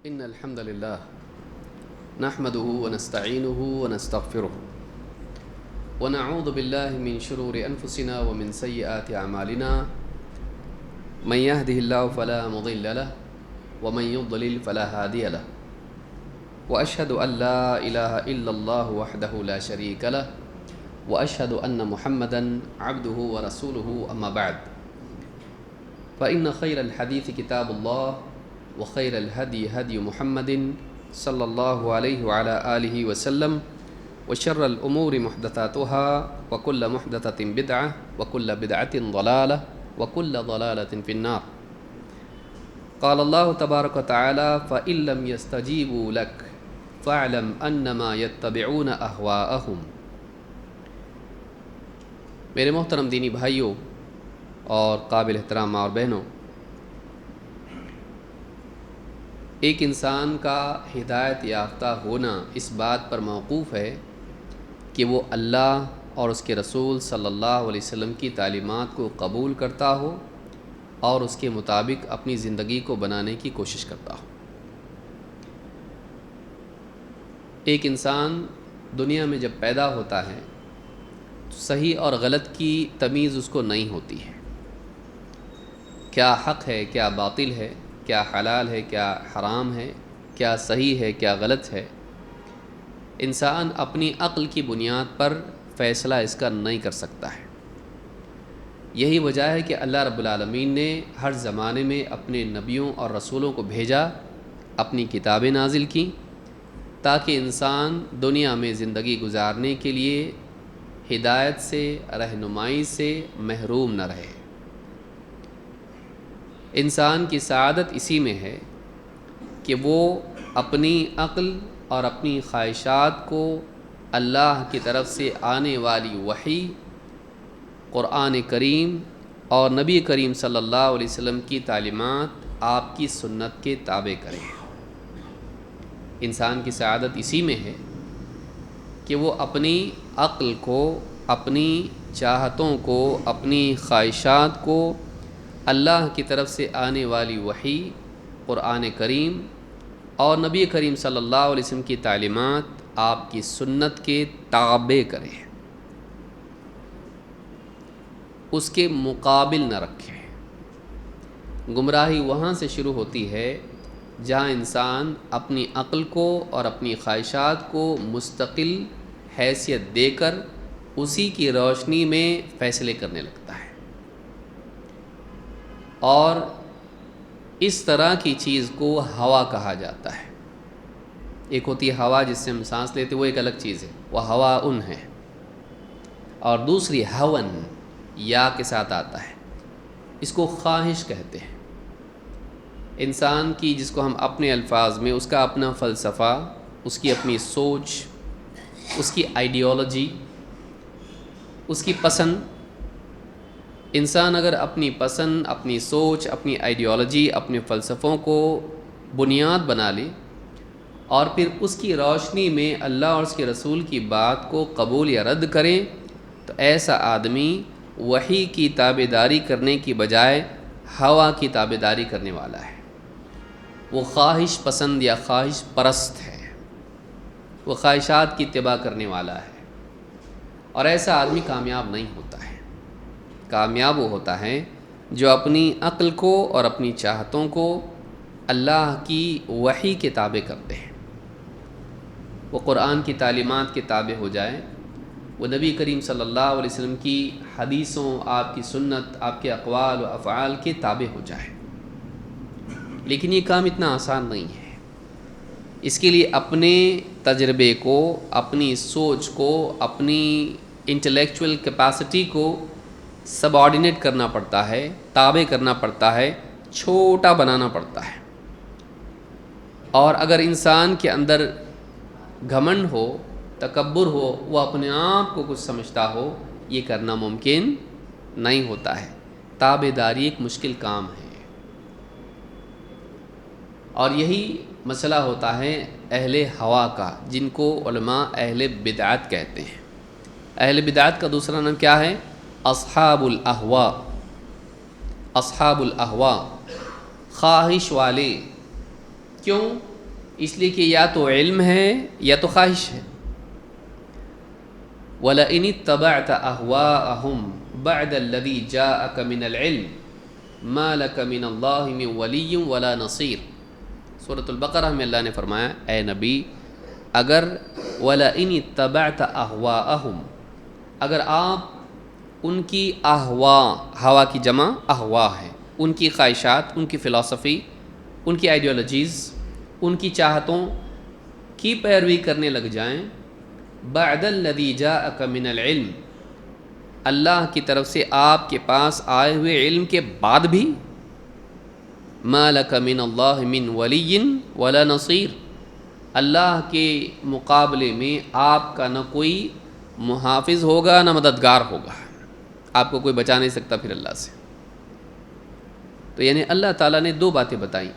إن الحمد لله نحمده ونستعينه ونستغفره ونعوذ بالله من شرور أنفسنا ومن سيئات أعمالنا من يهده الله فلا مضل له ومن يضلل فلا هادي له وأشهد أن لا إله إلا الله وحده لا شريك له وأشهد أن محمدا عبده ورسوله أما بعد فإن خير الحديث كتاب الله وخير الهدي هدي محمد صلى الله عليه وعلى آله وسلم وشر الأمور محدثاتها وكل محدثة بدعة وكل بدعة ضلالة وكل ضلالة في النار. قال الله تبارك وتعالى فإن لم يستجيبوا لك فاعلم أنما يتبعون أهواءهم. میرے محترم دینی بھائیوں اور قابل احترام ماں اور بہنوں، ایک انسان کا ہدایت یافتہ ہونا اس بات پر موقوف ہے کہ وہ اللہ اور اس کے رسول صلی اللہ علیہ وسلم کی تعلیمات کو قبول کرتا ہو اور اس کے مطابق اپنی زندگی کو بنانے کی کوشش کرتا ہو۔ ایک انسان دنیا میں جب پیدا ہوتا ہے تو صحیح اور غلط کی تمیز اس کو نہیں ہوتی ہے، کیا حق ہے کیا باطل ہے، کیا حلال ہے کیا حرام ہے، کیا صحیح ہے کیا غلط ہے۔ انسان اپنی عقل کی بنیاد پر فیصلہ اس کا نہیں کر سکتا ہے۔ یہی وجہ ہے کہ اللہ رب العالمین نے ہر زمانے میں اپنے نبیوں اور رسولوں کو بھیجا، اپنی کتابیں نازل کیں تاکہ انسان دنیا میں زندگی گزارنے کے لیے ہدایت سے، رہنمائی سے محروم نہ رہے۔ انسان کی سعادت اسی میں ہے کہ وہ اپنی عقل اور اپنی خواہشات کو اللہ کی طرف سے آنے والی وحی، قرآن کریم اور نبی کریم صلی اللہ علیہ وسلم کی تعلیمات، آپ کی سنت کے تابع کریں۔ انسان کی سعادت اسی میں ہے کہ وہ اپنی عقل کو، اپنی چاہتوں کو، اپنی خواہشات کو اللہ کی طرف سے آنے والی وحی، قرآن کریم اور نبی کریم صلی اللہ علیہ وسلم کی تعلیمات، آپ کی سنت کے تابع کریں، اس کے مقابل نہ رکھیں۔ گمراہی وہاں سے شروع ہوتی ہے جہاں انسان اپنی عقل کو اور اپنی خواہشات کو مستقل حیثیت دے کر اسی کی روشنی میں فیصلے کرنے لگتا ہے، اور اس طرح کی چیز کو ہوا کہا جاتا ہے۔ ایک ہوتی ہے ہوا جس سے ہم سانس لیتے، وہ ایک الگ چیز ہے، وہ ہوا ان ہے، اور دوسری ہون یا کے ساتھ آتا ہے، اس کو خواہش کہتے ہیں۔ انسان کی، جس کو ہم اپنے الفاظ میں اس کا اپنا فلسفہ، اس کی اپنی سوچ، اس کی آئیڈیالوجی، اس کی پسند، انسان اگر اپنی پسند، اپنی سوچ، اپنی آئیڈیالوجی، اپنے فلسفوں کو بنیاد بنا لے اور پھر اس کی روشنی میں اللہ اور اس کے رسول کی بات کو قبول یا رد کریں، تو ایسا آدمی وحی کی تابعداری کرنے کی بجائے ہوا کی تابعداری کرنے والا ہے۔ وہ خواہش پسند یا خواہش پرست ہے، وہ خواہشات کی اتباع کرنے والا ہے، اور ایسا آدمی کامیاب نہیں ہوتا ہے۔ کامیاب وہ ہوتا ہے جو اپنی عقل کو اور اپنی چاہتوں کو اللہ کی وحی کے تابع کرتے ہیں، وہ قرآن کی تعلیمات کے تابع ہو جائے، وہ نبی کریم صلی اللہ علیہ وسلم کی حدیثوں، آپ کی سنت، آپ کے اقوال و افعال کے تابع ہو جائے۔ لیکن یہ کام اتنا آسان نہیں ہے۔ اس کے لیے اپنے تجربے کو، اپنی سوچ کو، اپنی انٹلیکچول کیپیسٹی کو سب آرڈینیٹ کرنا پڑتا ہے، تابع کرنا پڑتا ہے، چھوٹا بنانا پڑتا ہے۔ اور اگر انسان کے اندر گھمنڈ ہو، تکبر ہو، وہ اپنے آپ کو کچھ سمجھتا ہو، یہ کرنا ممکن نہیں ہوتا ہے۔ تابع داری ایک مشکل کام ہے، اور یہی مسئلہ ہوتا ہے اہل ہوا کا، جن کو علماء اہل بدعت کہتے ہیں۔ اہل بدعت کا دوسرا نام کیا ہے؟ اصحاب الاہواء۔ اصحاب الاہواء، خواہش والے۔ کیوں؟ اس لیے کہ یا تو علم ہے یا تو خواہش ہے. وَلَئِنِ اتَّبَعْتَ أَهْوَاءَهُمْ بَعْدَ الَّذِي جَاءَكَ مِنَ الْعِلْمِ مَا لَكَ مِنَ اللَّهِ مِنْ وَلِيٍّ وَلَا نَصِيرٍ. سورۃ البقرہ میں اللہ نے فرمایا اے نبی اگر وَلَئِنِ اتَّبَعْتَ أَهْوَاءَهُمْ اگر آپ ان کی ہوا کی جمع احوا ہے، ان کی خواہشات، ان کی فلسفی، ان کی آئیڈیالوجیز، ان کی چاہتوں کی پیروی کرنے لگ جائیں، بعد الذی جاءک من العلم اللہ کی طرف سے آپ کے پاس آئے ہوئے علم کے بعد بھی، ما لک من اللہ من ولی ولا نصیر اللہ کے مقابلے میں آپ کا نہ کوئی محافظ ہوگا نہ مددگار ہوگا، آپ کو کوئی بچا نہیں سکتا پھر اللہ سے. تو یعنی اللہ تعالیٰ نے دو باتیں بتائیں،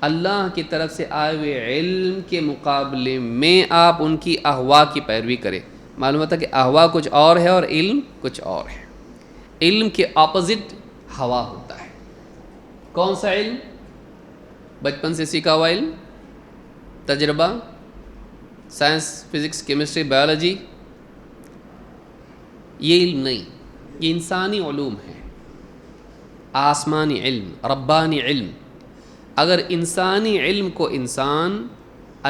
اللہ کی طرف سے آئے ہوئے علم کے مقابلے میں آپ ان کی احوا کی پیروی کریں. معلوم ہوتا کہ احوا کچھ اور ہے اور علم کچھ اور ہے. علم کے اپوزٹ ہوا ہوتا ہے. کون سا علم؟ بچپن سے سیکھا ہوا علم، تجربہ، سائنس، فزکس، کیمسٹری، بایولوجی، یہ علم نہیں، یہ انسانی علوم ہے، آسمانی علم، ربانی علم. اگر انسانی علم کو انسان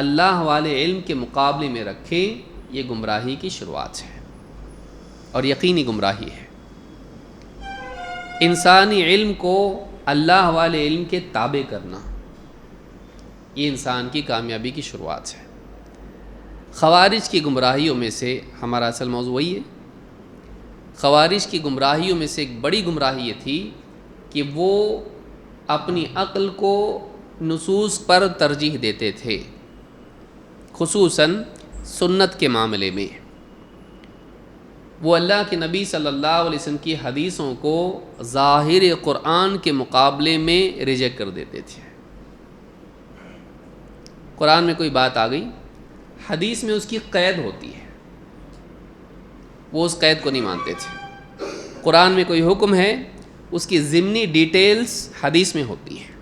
اللہ والے علم کے مقابلے میں رکھے، یہ گمراہی کی شروعات ہے اور یقینی گمراہی ہے. انسانی علم کو اللہ والے علم کے تابع کرنا، یہ انسان کی کامیابی کی شروعات ہے. خوارج کی گمراہیوں میں سے ہمارا اصل موضوع وہی ہے. خوارج کی گمراہیوں میں سے ایک بڑی گمراہی یہ تھی کہ وہ اپنی عقل کو نصوص پر ترجیح دیتے تھے، خصوصاً سنت کے معاملے میں. وہ اللہ کے نبی صلی اللہ علیہ وسلم کی حدیثوں کو ظاہر قرآن کے مقابلے میں ریجیکٹ کر دیتے تھے. قرآن میں کوئی بات آ گئی، حدیث میں اس کی قید ہوتی ہے، وہ اس قید کو نہیں مانتے تھے. قرآن میں کوئی حکم ہے، اس کی ضمنی ڈیٹیلز حدیث میں ہوتی ہیں.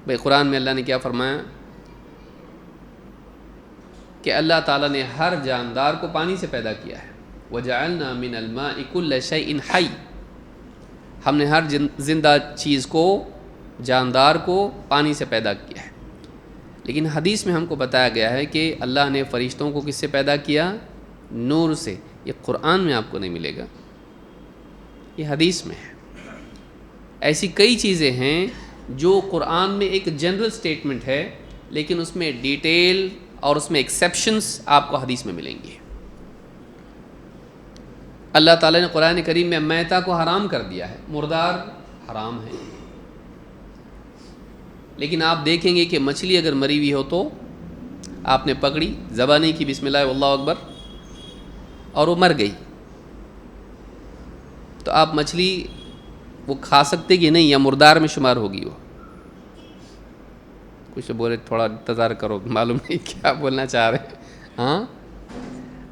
بھئی قرآن میں اللہ نے کیا فرمایا کہ اللہ تعالیٰ نے ہر جاندار کو پانی سے پیدا کیا ہے. وَجَعَلْنَا مِنَ الْمَاءِ كُلَّ شَيْءٍ حَيٍّ ہم نے ہر زندہ چیز کو، جاندار کو پانی سے پیدا کیا ہے. لیکن حدیث میں ہم کو بتایا گیا ہے کہ اللہ نے فرشتوں کو کس سے پیدا کیا؟ نور سے. یہ قرآن میں آپ کو نہیں ملے گا، یہ حدیث میں ہے. ایسی کئی چیزیں ہیں جو قرآن میں ایک جنرل سٹیٹمنٹ ہے، لیکن اس میں ڈیٹیل اور اس میں ایکسیپشنز آپ کو حدیث میں ملیں گی. اللہ تعالیٰ نے قرآن کریم میں میتہ کو حرام کر دیا ہے، مردار حرام ہے. لیکن آپ دیکھیں گے کہ مچھلی اگر مری ہوئی ہو تو آپ نے پکڑی، ذبح نہیں کی، بسم اللہ واللہ اکبر، اور وہ مر گئی، تو آپ مچھلی وہ کھا سکتے کہ نہیں، یا مردار میں شمار ہوگی؟ وہ کچھ بولے، تھوڑا انتظار کرو، معلوم نہیں کیا بولنا چاہ رہے ہیں. ہاں،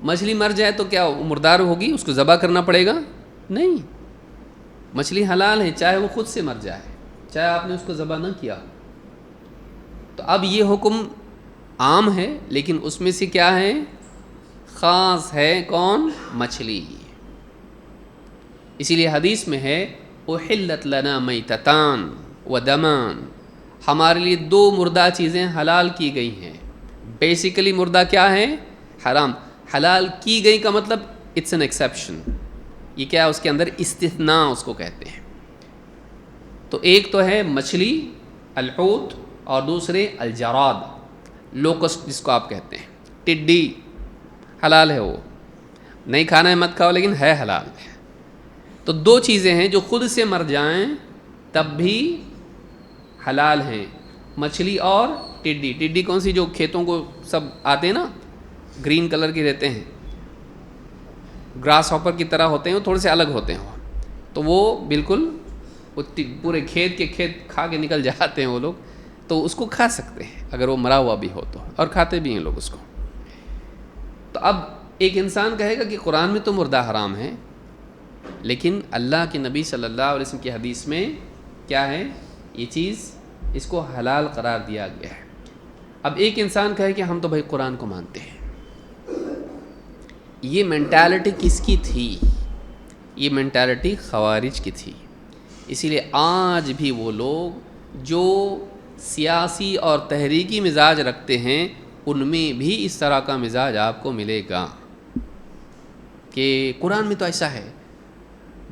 مچھلی مر جائے تو کیا وہ مردار ہوگی؟ اس کو ذبح کرنا پڑے گا؟ نہیں، مچھلی حلال ہے، چاہے وہ خود سے مر جائے، چاہے آپ نے اس کو ذبح نہ کیا. تو اب یہ حکم عام ہے، لیکن اس میں سے کیا ہے؟ خاص ہے کون؟ مچھلی. اسی لیے حدیث میں ہے احلت لنا میتتان ودمان، ہمارے لیے دو مردہ چیزیں حلال کی گئی ہیں. بیسیکلی مردہ کیا ہے؟ حرام. حلال کی گئی کا مطلب اٹس این ایکسیپشن. یہ کیا؟ اس کے اندر استثناء اس کو کہتے ہیں. تو ایک تو ہے مچھلی، الحوت، اور دوسرے الجراد، لوکسٹ جس کو آپ کہتے ہیں، ٹڈی. حلال ہے، وہ نہیں کھانا ہے، مت کھاؤ، لیکن ہے حلال ہے. تو دو چیزیں ہیں جو خود سے مر جائیں تب بھی حلال ہیں، مچھلی اور ٹڈی. ٹڈی کون سی؟ جو کھیتوں کو سب آتے ہیں نا، گرین کلر کے رہتے ہیں، گراس ہاپر کی طرح ہوتے ہیں، وہ تھوڑے سے الگ ہوتے ہیں. تو وہ بالکل پورے کھیت کے کھیت کھا کے نکل جاتے ہیں وہ لوگ. تو اس کو کھا سکتے ہیں اگر وہ مرا ہوا بھی ہو تو، اور کھاتے بھی ہیں لوگ اس کو. تو اب ایک انسان کہے گا کہ قرآن میں تو مردہ حرام ہے، لیکن اللہ کے نبی صلی اللہ علیہ وسلم کی حدیث میں کیا ہے؟ یہ چیز، اس کو حلال قرار دیا گیا ہے. اب ایک انسان کہے کہ ہم تو بھائی قرآن کو مانتے ہیں، یہ مینٹالٹی کس کی تھی؟ یہ مینٹالٹی خوارج کی تھی. اسی لیے آج بھی وہ لوگ جو سیاسی اور تحریکی مزاج رکھتے ہیں ان میں بھی اس طرح کا مزاج آپ کو ملے گا کہ قرآن میں تو ایسا ہے،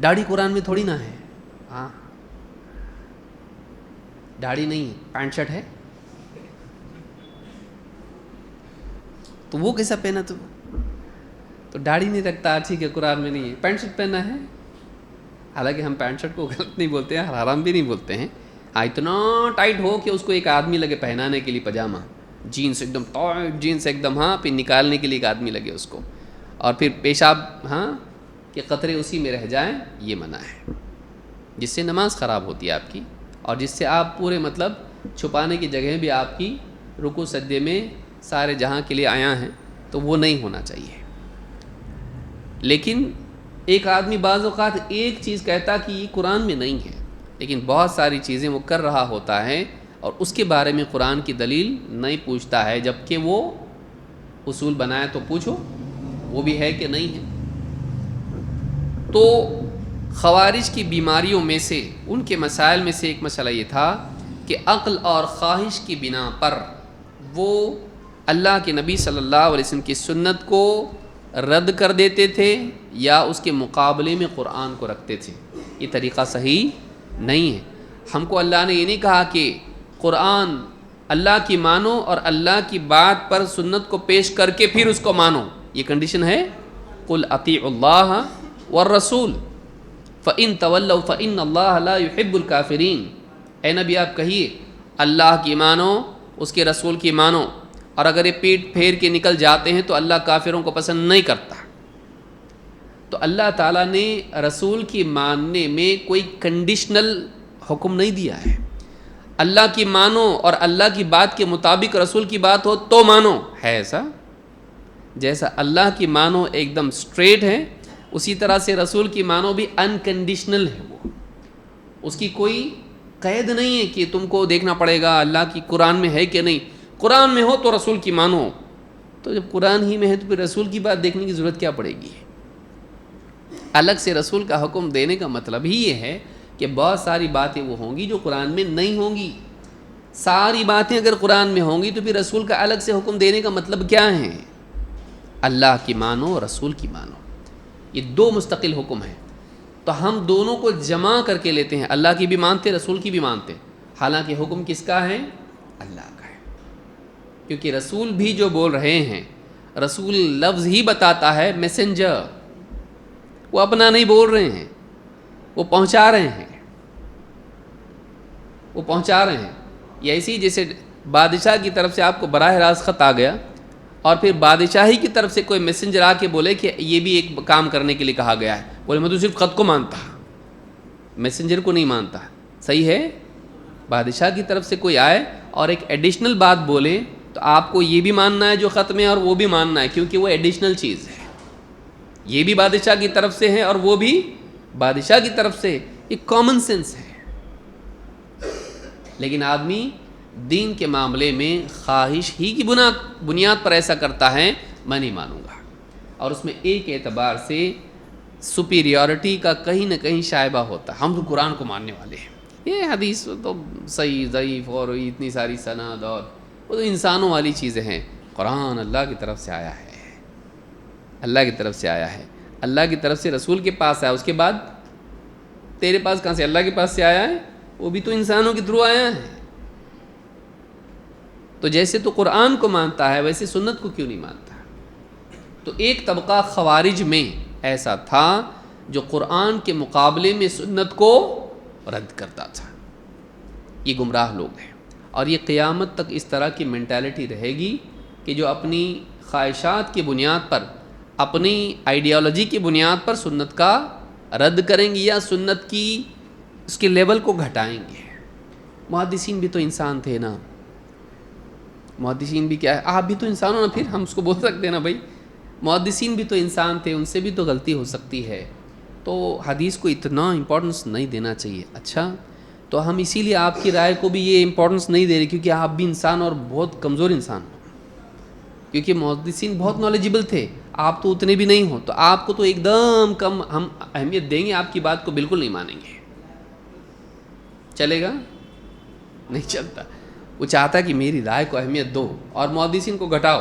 داڑھی قرآن میں تھوڑی نہ ہے. ہاں داڑھی نہیں، پینٹ شرٹ ہے تو وہ کیسا پہنا تو داڑھی نہیں رکھتا، ٹھیک ہے قرآن میں نہیں ہے، پینٹ شرٹ پہنا ہے. حالانکہ ہم پینٹ شرٹ کو غلط نہیں بولتے ہیں، حرام بھی نہیں بولتے ہیں. ہاں اتنا ٹائٹ ہو کہ اس کو ایک آدمی لگے پہنانے کے لیے پاجامہ، جینس ایک دم ٹائٹ جینس ایک دم، ہاں پھر نکالنے کے لیے ایک آدمی لگے اس کو، اور پھر پیشاب ہاں کہ قطرے اسی میں رہ جائیں، یہ منع ہے. جس سے نماز خراب ہوتی ہے آپ کی، اور جس سے آپ پورے مطلب چھپانے کی جگہ بھی آپ کی رکوع سجدے میں سارے جہاں کے لیے آیا ہیں، تو وہ نہیں ہونا چاہیے. لیکن ایک آدمی بعض اوقات ایک چیز کہتا کہ یہ قرآن میں نہیں ہے، لیکن بہت ساری چیزیں وہ کر رہا ہوتا ہے اور اس کے بارے میں قرآن کی دلیل نہیں پوچھتا ہے، جبکہ وہ اصول بنایا تو پوچھو وہ بھی ہے کہ نہیں ہے. تو خوارج کی بیماریوں میں سے، ان کے مسائل میں سے ایک مسئلہ یہ تھا کہ عقل اور خواہش کی بنا پر وہ اللہ کے نبی صلی اللہ علیہ وسلم کی سنت کو رد کر دیتے تھے یا اس کے مقابلے میں قرآن کو رکھتے تھے. یہ طریقہ صحیح نہیں ہے. ہم کو اللہ نے یہ نہیں کہا کہ قرآن اللہ کی مانو اور اللہ کی بات پر سنت کو پیش کر کے پھر اس کو مانو، یہ کنڈیشن ہے. قل اطیعوا اللہ والرسول فإن تولوا فإن اللہ لا يحب الکافرین. اے نبی آپ کہیے اللہ کی مانو، اس کے رسول کی مانو، اور اگر یہ پیٹ پھیر کے نکل جاتے ہیں تو اللہ کافروں کو پسند نہیں کرتا. تو اللہ تعالیٰ نے رسول کی ماننے میں کوئی کنڈیشنل حکم نہیں دیا ہے. اللہ کی مانو اور اللہ کی بات کے مطابق رسول کی بات ہو تو مانو، ہے ایسا؟ جیسا اللہ کی مانو ایک دم سٹریٹ ہے، اسی طرح سے رسول کی مانو بھی انکنڈیشنل ہے. وہ اس کی کوئی قید نہیں ہے کہ تم کو دیکھنا پڑے گا اللہ کی قرآن میں ہے کہ نہیں. قرآن میں ہو تو رسول کی مانو، تو جب قرآن ہی میں ہے تو پھر رسول کی بات دیکھنے کی ضرورت کیا پڑے گی؟ الگ سے رسول کا حکم دینے کا مطلب ہی یہ ہے کہ بہت ساری باتیں وہ ہوں گی جو قرآن میں نہیں ہوں گی. ساری باتیں اگر قرآن میں ہوں گی تو پھر رسول کا الگ سے حکم دینے کا مطلب کیا ہے؟ اللہ کی مانو، رسول کی مانو، یہ دو مستقل حکم ہیں. تو ہم دونوں کو جمع کر کے لیتے ہیں، اللہ کی بھی مانتے، رسول کی بھی مانتے، حالانکہ حکم کس کا ہے؟ اللہ کا ہے. کیونکہ رسول بھی جو بول رہے ہیں، رسول لفظ ہی بتاتا ہے میسنجر، وہ اپنا نہیں بول رہے ہیں، وہ پہنچا رہے ہیں، وہ پہنچا رہے ہیں. یہ ایسی جیسے بادشاہ کی طرف سے آپ کو براہ راست خط آ گیا اور پھر بادشاہی کی طرف سے کوئی میسنجر آ کے بولے کہ یہ بھی ایک کام کرنے کے لیے کہا گیا ہے، بولے میں تو صرف خط کو مانتا، میسنجر کو نہیں مانتا. صحیح ہے؟ بادشاہ کی طرف سے کوئی آئے اور ایک ایڈیشنل بات بولے تو آپ کو یہ بھی ماننا ہے جو خط میں اور وہ بھی ماننا ہے، کیونکہ وہ ایڈیشنل چیز ہے. یہ بھی بادشاہ کی طرف سے ہے اور وہ بھی بادشاہ کی طرف سے، ایک کامن سینس ہے. لیکن آدمی دین کے معاملے میں خواہش ہی کی بنیاد پر ایسا کرتا ہے، میں نہیں مانوں گا. اور اس میں ایک اعتبار سے سپیریورٹی کا کہیں نہ کہیں شائبہ ہوتا ہے. ہم تو قرآن کو ماننے والے ہیں، یہ حدیث تو صحیح ضعیف اور اتنی ساری سند اور وہ تو انسانوں والی چیزیں ہیں. قرآن اللہ کی طرف سے آیا ہے، اللہ کی طرف سے آیا ہے، اللہ کی طرف سے رسول کے پاس آیا. اس کے بعد تیرے پاس کہاں سے؟ اللہ کے پاس سے آیا ہے، وہ بھی تو انسانوں کے تھرو آیا ہے. تو جیسے تو قرآن کو مانتا ہے ویسے سنت کو کیوں نہیں مانتا؟ تو ایک طبقہ خوارج میں ایسا تھا جو قرآن کے مقابلے میں سنت کو رد کرتا تھا. یہ گمراہ لوگ ہیں، اور یہ قیامت تک اس طرح کی مینٹالٹی رہے گی کہ جو اپنی خواہشات کی بنیاد پر، اپنی آئیڈیالوجی کی بنیاد پر سنت کا رد کریں گی یا سنت کی اس کے لیول کو گھٹائیں گے. محدثین بھی تو انسان تھے نا، محدثین بھی کیا ہے؟ آپ بھی تو انسان ہو نا، پھر ہم اس کو بول سکتے ہیں نا بھائی محدثین بھی تو انسان تھے، ان سے بھی تو غلطی ہو سکتی ہے. تو حدیث کو اتنا امپورٹنس نہیں دینا چاہیے. اچھا تو ہم اسی لیے آپ کی رائے کو بھی یہ امپورٹنس نہیں دے رہے، کیونکہ آپ بھی انسان اور بہت کمزور انسان ہو، کیونکہ محدثین بہت نالجبل تھے، آپ تو اتنے بھی نہیں ہو، تو آپ کو تو ایک دم کم ہم اہمیت دیں گے، آپ کی بات کو بالکل نہیں مانیں گے۔ چلے گا؟ نہیں چلتا۔ وہ چاہتا ہے کہ میری رائے کو اہمیت دو اور محدثین کو گھٹاؤ،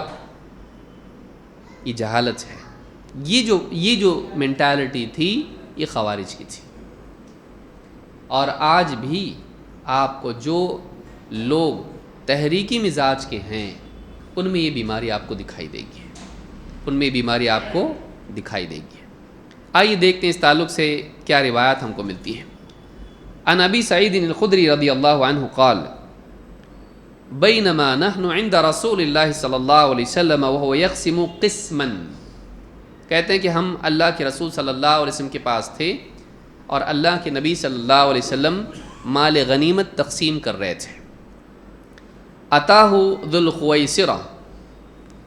یہ جہالت ہے۔ یہ جو مینٹالٹی تھی یہ خوارج کی تھی، اور آج بھی آپ کو جو لوگ تحریکی مزاج کے ہیں ان میں یہ بیماری آپ کو دکھائی دے گی، ان میں بیماری آپ کو دکھائی دے گی۔ آئیے دیکھتے ہیں اس تعلق سے کیا روایات ہم کو ملتی ہیں۔ عن ابی سعید الخدری رضی اللہ عنہ قال بینما نحن عند رسول اللہ صلی اللہ علیہ وسلم وهو يقسم قسما، کہتے ہیں کہ ہم اللہ کے رسول صلی اللہ علیہ وسلم کے پاس تھے اور اللہ کے نبی صلی اللہ علیہ وسلم مال غنیمت تقسیم کر رہے تھے۔ اتاہ ذو الخویسرہ،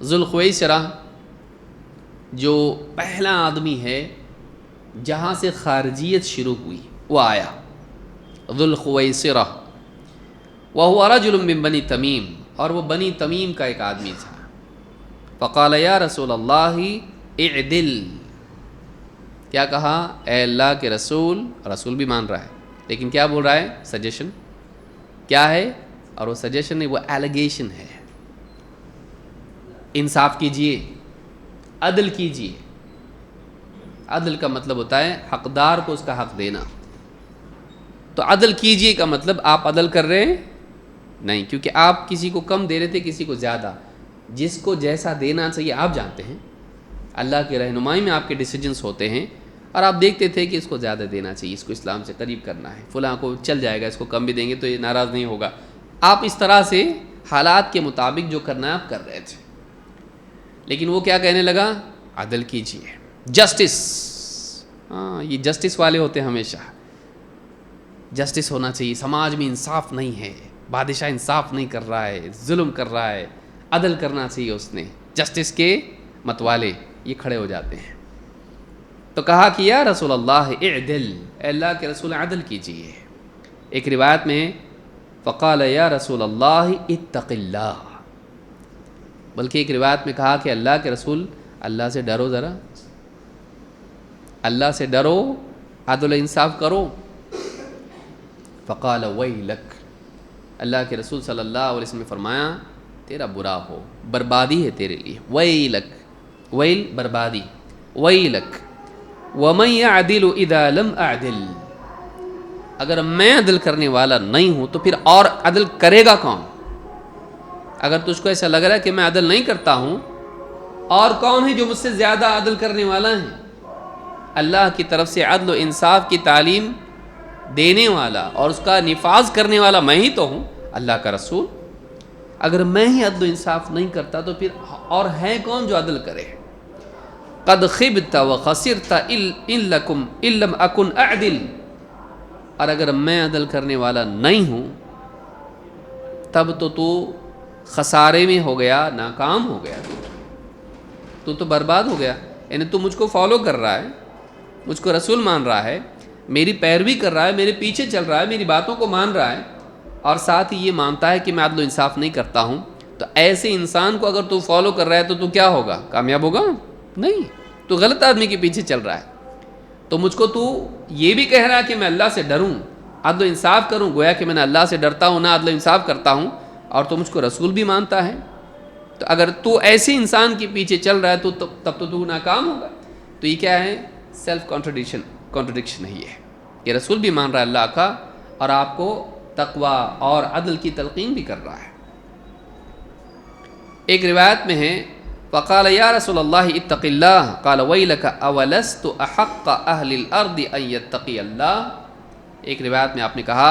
ذو الخویسرہ جو پہلا آدمی ہے جہاں سے خارجیت شروع ہوئی وہ آیا، ذو الخویسرہ، وہو رجل من بنی تمیم، اور وہ بنی تمیم کا ایک آدمی تھا۔ فقال یا رسول اللہ اعدل، کیا کہا؟ اے اللہ کے رسول، رسول بھی مان رہا ہے لیکن کیا بول رہا ہے؟ سجیشن کیا ہے؟ اور وہ سجیشن نہیں، وہ ایلیگیشن ہے۔ انصاف کیجئے، عدل کیجئے۔ عدل کا مطلب ہوتا ہے حقدار کو اس کا حق دینا، تو عدل کیجئے کا مطلب آپ عدل کر رہے ہیں نہیں، کیونکہ آپ کسی کو کم دے رہے تھے کسی کو زیادہ، جس کو جیسا دینا چاہیے آپ جانتے ہیں، اللہ کی رہنمائی میں آپ کے ڈیسیجنز ہوتے ہیں، اور آپ دیکھتے تھے کہ اس کو زیادہ دینا چاہیے، اس کو اسلام سے قریب کرنا ہے، فلاں کو چل جائے گا، اس کو کم بھی دیں گے تو یہ ناراض نہیں ہوگا۔ آپ اس طرح سے حالات کے مطابق جو کرنا ہے آپ کر رہے تھے، لیکن وہ کیا کہنے لگا؟ عدل کیجیے، جسٹس۔ ہاں، یہ جسٹس والے ہوتے ہیں ہمیشہ، جسٹس ہونا چاہیے، سماج میں انصاف نہیں ہے، بادشاہ انصاف نہیں کر رہا ہے، ظلم کر رہا ہے، عدل کرنا چاہیے اس نے، جسٹس کے متوالے یہ کھڑے ہو جاتے ہیں۔ تو کہا کہ یا رسول اللہ اعدل، اے اللہ کے رسول عدل کیجیے۔ ایک روایت میں فقال یا رسول اللہ اتق اللہ، بلکہ ایک روایت میں کہا کہ اللہ کے رسول اللہ سے ڈرو، ذرا اللہ سے ڈرو، عدل و انصاف کرو۔ فقال ویلک، اللہ کے رسول صلی اللہ علیہ وسلم نے فرمایا تیرا برا ہو، بربادی ہے تیرے لیے، ویلک، ویل بربادی، ویلک ومن یعدل اذا لم اعدل، اگر میں عدل کرنے والا نہیں ہوں تو پھر اور عدل کرے گا کون؟ اگر تجھ کو ایسا لگ رہا ہے کہ میں عدل نہیں کرتا ہوں، اور کون ہے جو مجھ سے زیادہ عدل کرنے والا ہے؟ اللہ کی طرف سے عدل و انصاف کی تعلیم دینے والا اور اس کا نفاذ کرنے والا میں ہی تو ہوں، اللہ کا رسول۔ اگر میں ہی عدل و انصاف نہیں کرتا تو پھر اور ہے کون جو عدل کرے؟ قد خبت وخسرت ان لم اکن اعدل، اور اگر میں عدل کرنے والا نہیں ہوں تب تو خسارے میں ہو گیا، ناکام ہو گیا، تو برباد ہو گیا۔ یعنی تو مجھ کو فالو کر رہا ہے، مجھ کو رسول مان رہا ہے، میری پیروی کر رہا ہے، میرے پیچھے چل رہا ہے، میری باتوں کو مان رہا ہے، اور ساتھ ہی یہ مانتا ہے کہ میں عدل و انصاف نہیں کرتا ہوں، تو ایسے انسان کو اگر تو فالو کر رہا ہے تو کیا ہوگا؟ کامیاب ہوگا؟ نہیں، تو غلط آدمی کے پیچھے چل رہا ہے۔ تو مجھ کو تو یہ بھی کہہ رہا ہے کہ میں اللہ سے ڈروں، عدل و انصاف کروں، گویا کہ میں نہ اللہ سے ڈرتا ہوں نہ عدل و انصاف کرتا ہوں، اور تو مجھ کو رسول بھی مانتا ہے۔ تو اگر تو ایسے انسان کے پیچھے چل رہا ہے تو تب تو ناکام ہوگا۔ تو یہ کیا ہے؟ سیلف کانٹرڈکشن ہی ہے کہ رسول بھی مان رہا ہے اللہ کا، اور آپ کو تقوی اور عدل کی تلقین بھی کر رہا ہے۔ ایک روایت میں ہے فقال یا رسول اللہ اتق اللہ، قال ویلک اولست احق اہل الارض ان یتقی اللہ۔ ایک روایت میں آپ نے کہا،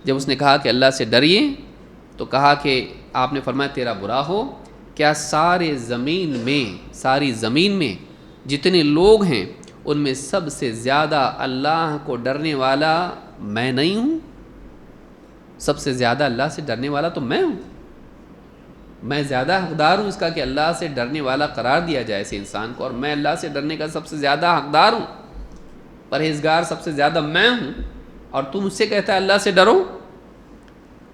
جب اس نے کہا کہ اللہ سے ڈریے تو کہا کہ آپ نے فرمایا تیرا برا ہو، کیا ساری زمین میں جتنے لوگ ہیں ان میں سب سے زیادہ اللہ کو ڈرنے والا میں نہیں ہوں؟ سب سے زیادہ اللہ سے ڈرنے والا تو میں ہوں، میں زیادہ حقدار ہوں اس کا کہ اللہ سے ڈرنے والا قرار دیا جائے ایسے انسان کو، اور میں اللہ سے ڈرنے کا سب سے زیادہ حقدار ہوں، پرہیزگار سب سے زیادہ میں ہوں، اور تو مجھ سے کہتا ہے اللہ سے ڈرو.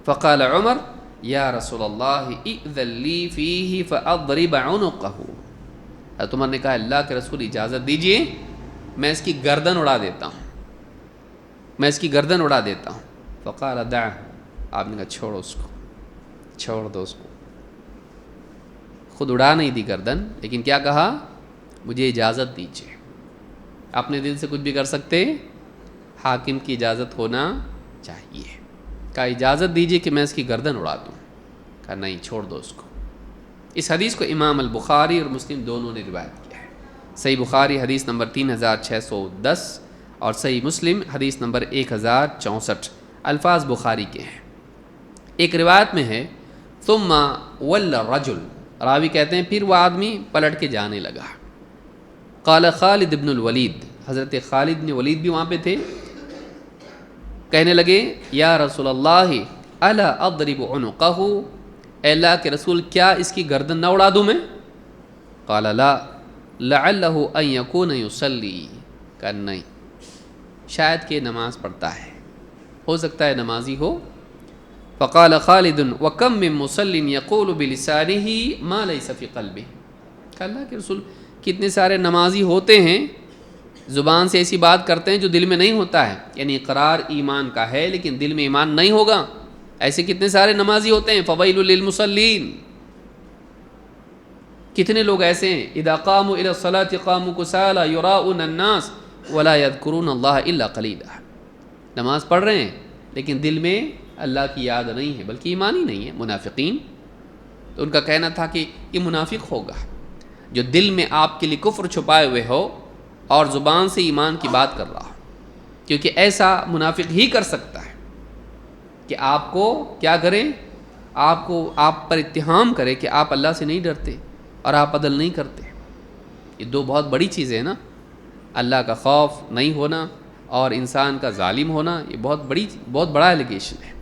فقال عمر یا رسول اللہ ائذن لی فیہ فاضرب عنقہ. حضرت عمر نے کہا اللہ کے رسول اجازت دیجئے میں اس کی گردن اڑا دیتا ہوں، میں اس کی گردن اڑا دیتا ہوں. فقال دعہ، آپ نے کہا چھوڑو اس کو، چھوڑ دو اس کو. خود اڑا نہیں دی گردن، لیکن کیا کہا مجھے اجازت دیجیے. اپنے دل سے کچھ بھی کر سکتے، حاکم کی اجازت ہونا چاہیے. کہا اجازت دیجیے کہ میں اس کی گردن اڑا دوں. کہا نہیں چھوڑ دو اس کو. اس حدیث کو امام البخاری اور مسلم دونوں نے روایت کیا ہے. صحیح بخاری حدیث نمبر 3610 اور صحیح مسلم حدیث نمبر 1064. الفاظ بخاری کے ہیں. ایک روایت میں ہے ثم ول الرجل، راوی کہتے ہیں پھر وہ آدمی پلٹ کے جانے لگا. قال خالد بن الولید، حضرت خالد بن ولید بھی وہاں پہ تھے. کہنے لگے یا رسول اللہ الا اضرب عنقہ، اے اللہ کے رسول کیا اس کی گردن نہ اڑا دوں میں؟ قال لا لعلہ ان یکون یصلی، کہ نہیں شاید کہ نماز پڑھتا ہے، ہو سکتا ہے نمازی ہو. فقال خالد وکم من مصل یقول بلسانہ ما لیس فی قلبہ، کہ اللہ کے رسول کتنے سارے نمازی ہوتے ہیں زبان سے ایسی بات کرتے ہیں جو دل میں نہیں ہوتا ہے، یعنی اقرار ایمان کا ہے لیکن دل میں ایمان نہیں ہوگا. ایسے کتنے سارے نمازی ہوتے ہیں. فویل للمصلین، کتنے لوگ ایسے ہیں اذا قاموا الى الصلاة قاموا کسالى یراؤون الناس ولا یذکرون اللہ الا قلیلا. نماز پڑھ رہے ہیں لیکن دل میں اللہ کی یاد نہیں ہے، بلکہ ایمان ہی نہیں ہے. منافقین، تو ان کا کہنا تھا کہ یہ منافق ہوگا جو دل میں آپ کے لیے کفر چھپائے ہوئے ہو اور زبان سے ایمان کی بات کر رہا ہو، کیونکہ ایسا منافق ہی کر سکتا ہے کہ آپ کو کیا کریں، آپ پر اتہام کرے کہ آپ اللہ سے نہیں ڈرتے اور آپ عدل نہیں کرتے. یہ دو بہت بڑی چیزیں ہیں نا، اللہ کا خوف نہیں ہونا اور انسان کا ظالم ہونا، یہ بہت بڑا ایلیگیشن ہے.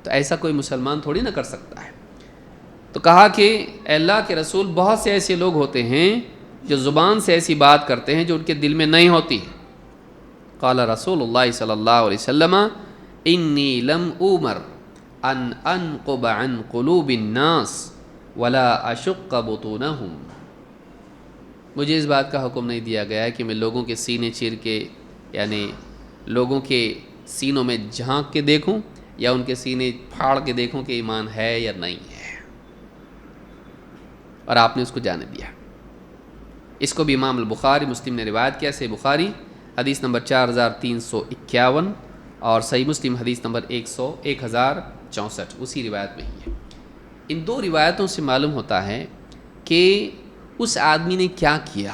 تو ایسا کوئی مسلمان تھوڑی نہ کر سکتا ہے. تو کہا کہ اے اللہ کے رسول بہت سے ایسے لوگ ہوتے ہیں جو زبان سے ایسی بات کرتے ہیں جو ان کے دل میں نہیں ہوتی. قال رسول اللہ صلی اللہ علیہ وسلم انی لم اومر ان انقب عن قلوب الناس ولا اشق بطونہم، مجھے اس بات کا حکم نہیں دیا گیا ہے کہ میں لوگوں کے سینے چیر کے، یعنی لوگوں کے سینوں میں جھانک کے دیکھوں یا ان کے سینے پھاڑ کے دیکھوں کہ ایمان ہے یا نہیں ہے. اور آپ نے اس کو جانے دیا. اس کو بھی امام البخاری مسلم نے روایت کیا. صحیح بخاری حدیث نمبر 4351 اور صحیح مسلم حدیث نمبر 1064 اسی روایت میں ہی ہے. ان دو روایتوں سے معلوم ہوتا ہے کہ اس آدمی نے کیا کیا،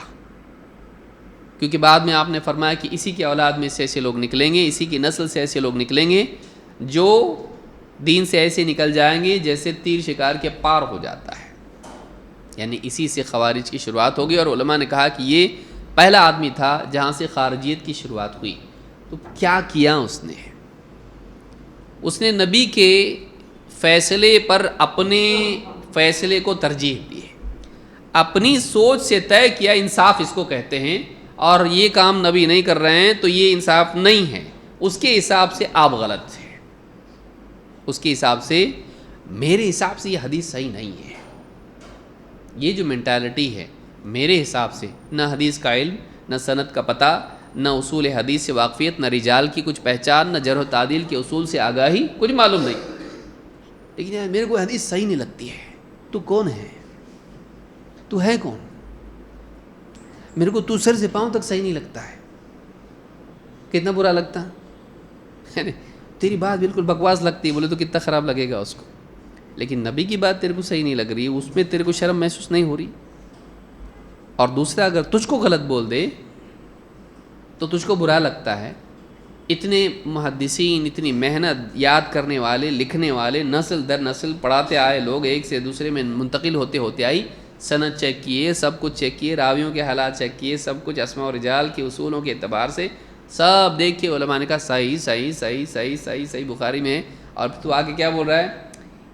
کیونکہ بعد میں آپ نے فرمایا کہ اسی کی اولاد میں سے ایسے لوگ نکلیں گے، اسی کی نسل سے ایسے لوگ نکلیں گے جو دین سے ایسے نکل جائیں گے جیسے تیر شکار کے پار ہو جاتا ہے. یعنی اسی سے خوارج کی شروعات ہوگی. اور علماء نے کہا کہ یہ پہلا آدمی تھا جہاں سے خارجیت کی شروعات ہوئی. تو کیا کیا اس نے نبی کے فیصلے پر اپنے فیصلے کو ترجیح دی، اپنی سوچ سے طے کیا انصاف اس کو کہتے ہیں، اور یہ کام نبی نہیں کر رہے ہیں تو یہ انصاف نہیں ہے. اس کے حساب سے آپ غلط ہیں، اس کے حساب سے، میرے حساب سے یہ حدیث صحیح نہیں ہے. یہ جو مینٹالٹی ہے میرے حساب سے، نہ حدیث کا علم، نہ سند کا پتہ، نہ اصول حدیث سے واقفیت، نہ رجال کی کچھ پہچان، نہ جرح و تعدیل کے اصول سے آگاہی، کچھ معلوم نہیں. لیکن یار میرے کو حدیث صحیح نہیں لگتی ہے. تو کون ہے؟ تو ہے کون؟ میرے کو تو سر سے پاؤں تک صحیح نہیں لگتا ہے. کتنا برا لگتا ہے. تیری بات بالکل بکواس لگتی ہے، بولے تو کتنا خراب لگے گا اس کو. لیکن نبی کی بات تیرے کو صحیح نہیں لگ رہی، اس میں تیرے کو شرم محسوس نہیں ہو رہی. اور دوسرا اگر تجھ کو غلط بول دے تو تجھ کو برا لگتا ہے. اتنے محدثین، اتنی محنت، یاد کرنے والے، لکھنے والے، نسل در نسل پڑھاتے آئے لوگ، ایک سے دوسرے میں منتقل ہوتے ہوتے آئی، سند چیک کیے، سب کچھ چیک کیے، راویوں کے حالات چیک کیے، سب کچھ اسماء و رجال کے اصولوں کے اعتبار سے سب دیکھ کے علماء نے کہا صحیح صحیح صحیح صحیح صحیح صحیح بخاری میں. اور تو آگے کیا بول رہا ہے؟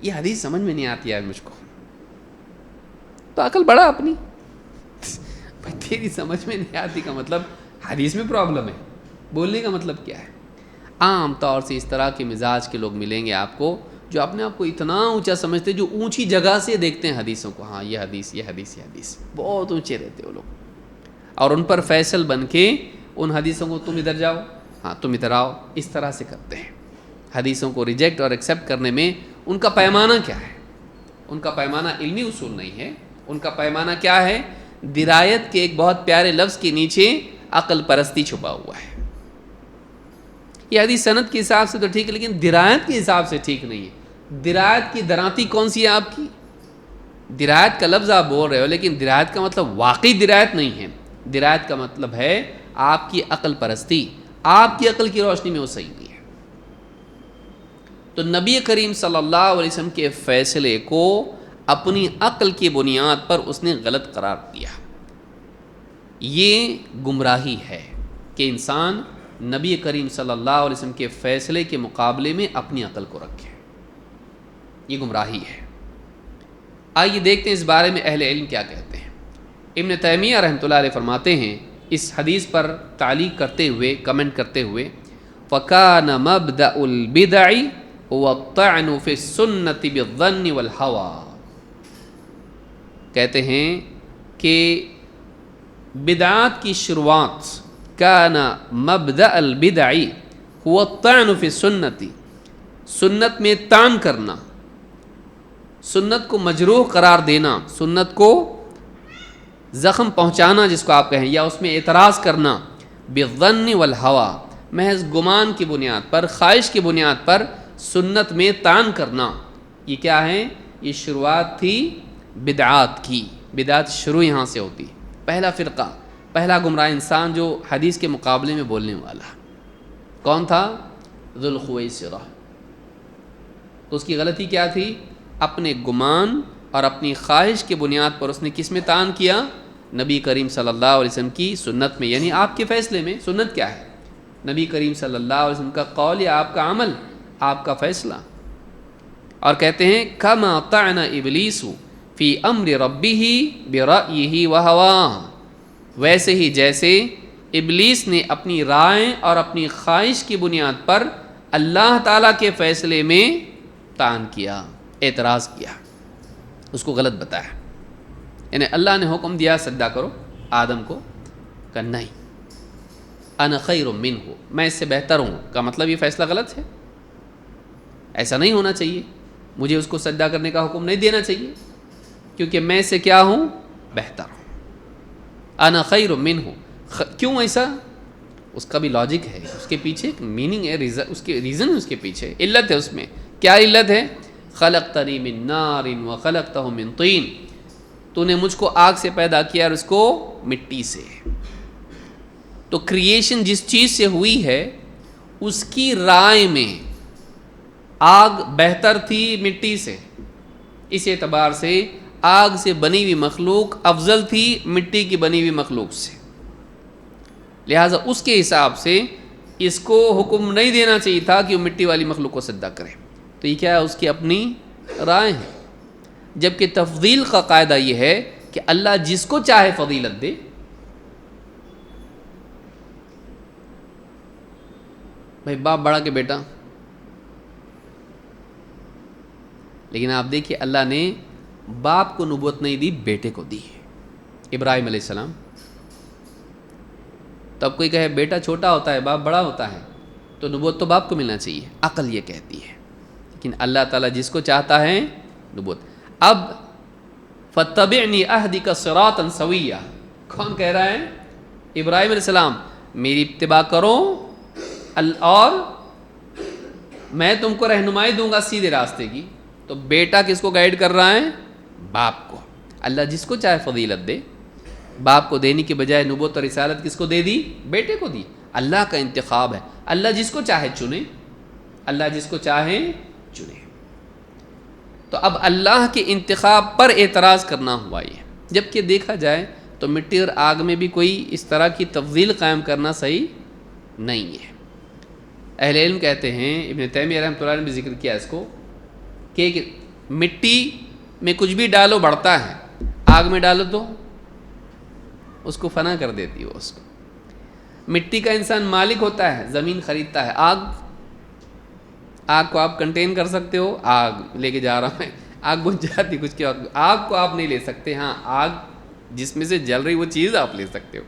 یہ حدیث سمجھ میں نہیں آتی ہے مجھ کو. تو عقل بڑا اپنی بھائی، تیری سمجھ میں نہیں آتی کا مطلب حدیث میں پرابلم ہے. بولنے کا مطلب کیا ہے؟ عام طور سے اس طرح کے مزاج کے لوگ ملیں گے آپ کو جو اپنے آپ کو اتنا اونچا سمجھتے، جو اونچی جگہ سے دیکھتے ہیں حدیثوں کو، ہاں یہ حدیث یہ حدیث یہ حدیث، بہت اونچے رہتے وہ لوگ، اور ان پر فیصل بن کے ان حدیثوں کو تم ادھر جاؤ، ہاں تم ادھر آؤ، اس طرح سے کرتے ہیں۔ حدیثوں کو ریجیکٹ اور ایکسیپٹ کرنے میں ان کا پیمانہ کیا ہے؟ ان کا پیمانہ علمی اصول نہیں ہے، ان کا پیمانہ کیا ہے؟ درایت کے ایک بہت پیارے لفظ کے نیچے عقل پرستی چھپا ہوا ہے۔ یہ حدیث سند کے حساب سے تو ٹھیک ہے، لیکن درایت کے حساب سے ٹھیک نہیں ہے۔ درایت کی درانتی کون سی ہے آپ کی؟ درایت کا لفظ آپ بول رہے ہو، لیکن درایت کا مطلب واقعی درایت نہیں ہے، درایت کا مطلب ہے آپ کی عقل پرستی، آپ کی عقل کی روشنی میں وہ صحیح نہیں ہے۔ تو نبی کریم صلی اللہ علیہ وسلم کے فیصلے کو اپنی عقل کی بنیاد پر اس نے غلط قرار دیا۔ یہ گمراہی ہے کہ انسان نبی کریم صلی اللہ علیہ وسلم کے فیصلے کے مقابلے میں اپنی عقل کو رکھے، یہ گمراہی ہے۔ آئیے دیکھتے ہیں اس بارے میں اہل علم کیا کہتے ہیں۔ ابن تیمیہ رحمۃ اللہ علیہ فرماتے ہیں اس حدیث پر تعلیق کرتے ہوئے، کمنٹ کرتے ہوئے، فَكَانَ مَبْدَأُ الْبِدْعِ هُوَ الطَّعْنُ فِي السُّنَّةِ بِالظَّنِّ وَالْهَوَىٰ، کہتے ہیں کہ بدعات کی شروعات، کانا مبدأ البدع هو الطعن فی السنت، سنت میں طعن کرنا، سنت کو مجروح قرار دینا، سنت کو زخم پہنچانا جس کو آپ کہیں، یا اس میں اعتراض کرنا، بالظن والہوى، محض گمان کی بنیاد پر، خواہش کی بنیاد پر سنت میں طعن کرنا، یہ کیا ہے؟ یہ شروعات تھی بدعات کی۔ بدعات شروع یہاں سے ہوتی۔ پہلا فرقہ، پہلا گمراہ انسان جو حدیث کے مقابلے میں بولنے والا کون تھا؟ ذوالخویسرہ۔ تو اس کی غلطی کیا تھی؟ اپنے گمان اور اپنی خواہش کی بنیاد پر اس نے کس میں طعن کیا؟ نبی کریم صلی اللہ علیہ وسلم کی سنت میں، یعنی آپ کے فیصلے میں۔ سنت کیا ہے؟ نبی کریم صلی اللہ علیہ وسلم کا قول یا آپ کا عمل، آپ کا فیصلہ۔ اور کہتے ہیں کما طعن ابلیس فی امر ربہ برأیہ وہواہ، ویسے ہی جیسے ابلیس نے اپنی رائے اور اپنی خواہش کی بنیاد پر اللہ تعالیٰ کے فیصلے میں طعن کیا، اعتراض کیا، اس کو غلط بتایا۔ یعنی اللہ نے حکم دیا سجدہ کرو آدم کو، کہ نہیں، انا خیر منہ، میں اس سے بہتر ہوں، کا مطلب یہ فیصلہ غلط ہے، ایسا نہیں ہونا چاہیے، مجھے اس کو سجدہ کرنے کا حکم نہیں دینا چاہیے، کیونکہ میں سے کیا ہوں؟ بہتر ہوں، انا خیر منہ۔ کیوں ایسا؟ اس کا بھی لاجک ہے، اس کے پیچھے ایک میننگ ہے، اس کے ریزن، اس کے پیچھے علت ہے۔ اس میں کیا علت ہے؟ خلقتنی من نار وخلقتہ من طین، تو نے مجھ کو آگ سے پیدا کیا اور اس کو مٹی سے۔ تو کریشن جس چیز سے ہوئی ہے اس کی رائے میں آگ بہتر تھی مٹی سے، اس اعتبار سے آگ سے بنی ہوئی مخلوق افضل تھی مٹی کی بنی ہوئی مخلوق سے، لہٰذا اس کے حساب سے اس کو حکم نہیں دینا چاہیے تھا کہ وہ مٹی والی مخلوق کو سجدہ کرے۔ تو یہ کیا ہے؟ اس کی اپنی رائے ہے، جبکہ تفضیل کا قاعدہ یہ ہے کہ اللہ جس کو چاہے فضیلت دے۔ بھائی باپ بڑا کہ بیٹا، لیکن آپ دیکھیے اللہ نے باپ کو نبوت نہیں دی، بیٹے کو دی، ابراہیم علیہ السلام۔ تب کوئی کہے بیٹا چھوٹا ہوتا ہے باپ بڑا ہوتا ہے تو نبوت تو باپ کو ملنا چاہیے، عقل یہ کہتی ہے، لیکن اللہ تعالیٰ جس کو چاہتا ہے نبوت۔ اب فَاتَّبِعْنِي أَهْدِكَ صِرَاطًا سَوِيًّا، کون کہہ رہا ہے؟ ابراہیم علیہ السلام، میری اتباع کرو اور میں تم کو رہنمائی دوں گا سیدھے راستے کی۔ تو بیٹا کس کو گائیڈ کر رہا ہے؟ باپ کو۔ اللہ جس کو چاہے فضیلت دے، باپ کو دینے کی بجائے نبوت اور رسالت کس کو دے دی؟ بیٹے کو دی۔ اللہ کا انتخاب ہے، اللہ جس کو چاہے چنے، اللہ جس کو چاہے چنے۔ تو اب اللہ کے انتخاب پر اعتراض کرنا ہوا یہ، جبکہ دیکھا جائے تو مٹی اور آگ میں بھی کوئی اس طرح کی تفضیل قائم کرنا صحیح نہیں ہے۔ اہل علم کہتے ہیں، ابن تیمیہ رحمۃ اللہ نے بھی ذکر کیا اس کو، کہ مٹی میں کچھ بھی ڈالو بڑھتا ہے، آگ میں ڈالو تو اس کو فنا کر دیتی ہے۔ اس کو مٹی کا انسان مالک ہوتا ہے، زمین خریدتا ہے، آگ آگ کو آپ کنٹین کر سکتے ہو؟ آگ لے کے جا رہا ہوں میں، آگ بجھ جاتی کچھ کے وقت، آگ کو آپ نہیں لے سکتے. ہاں آگ جس میں سے جل رہی وہ چیز آپ لے سکتے ہو،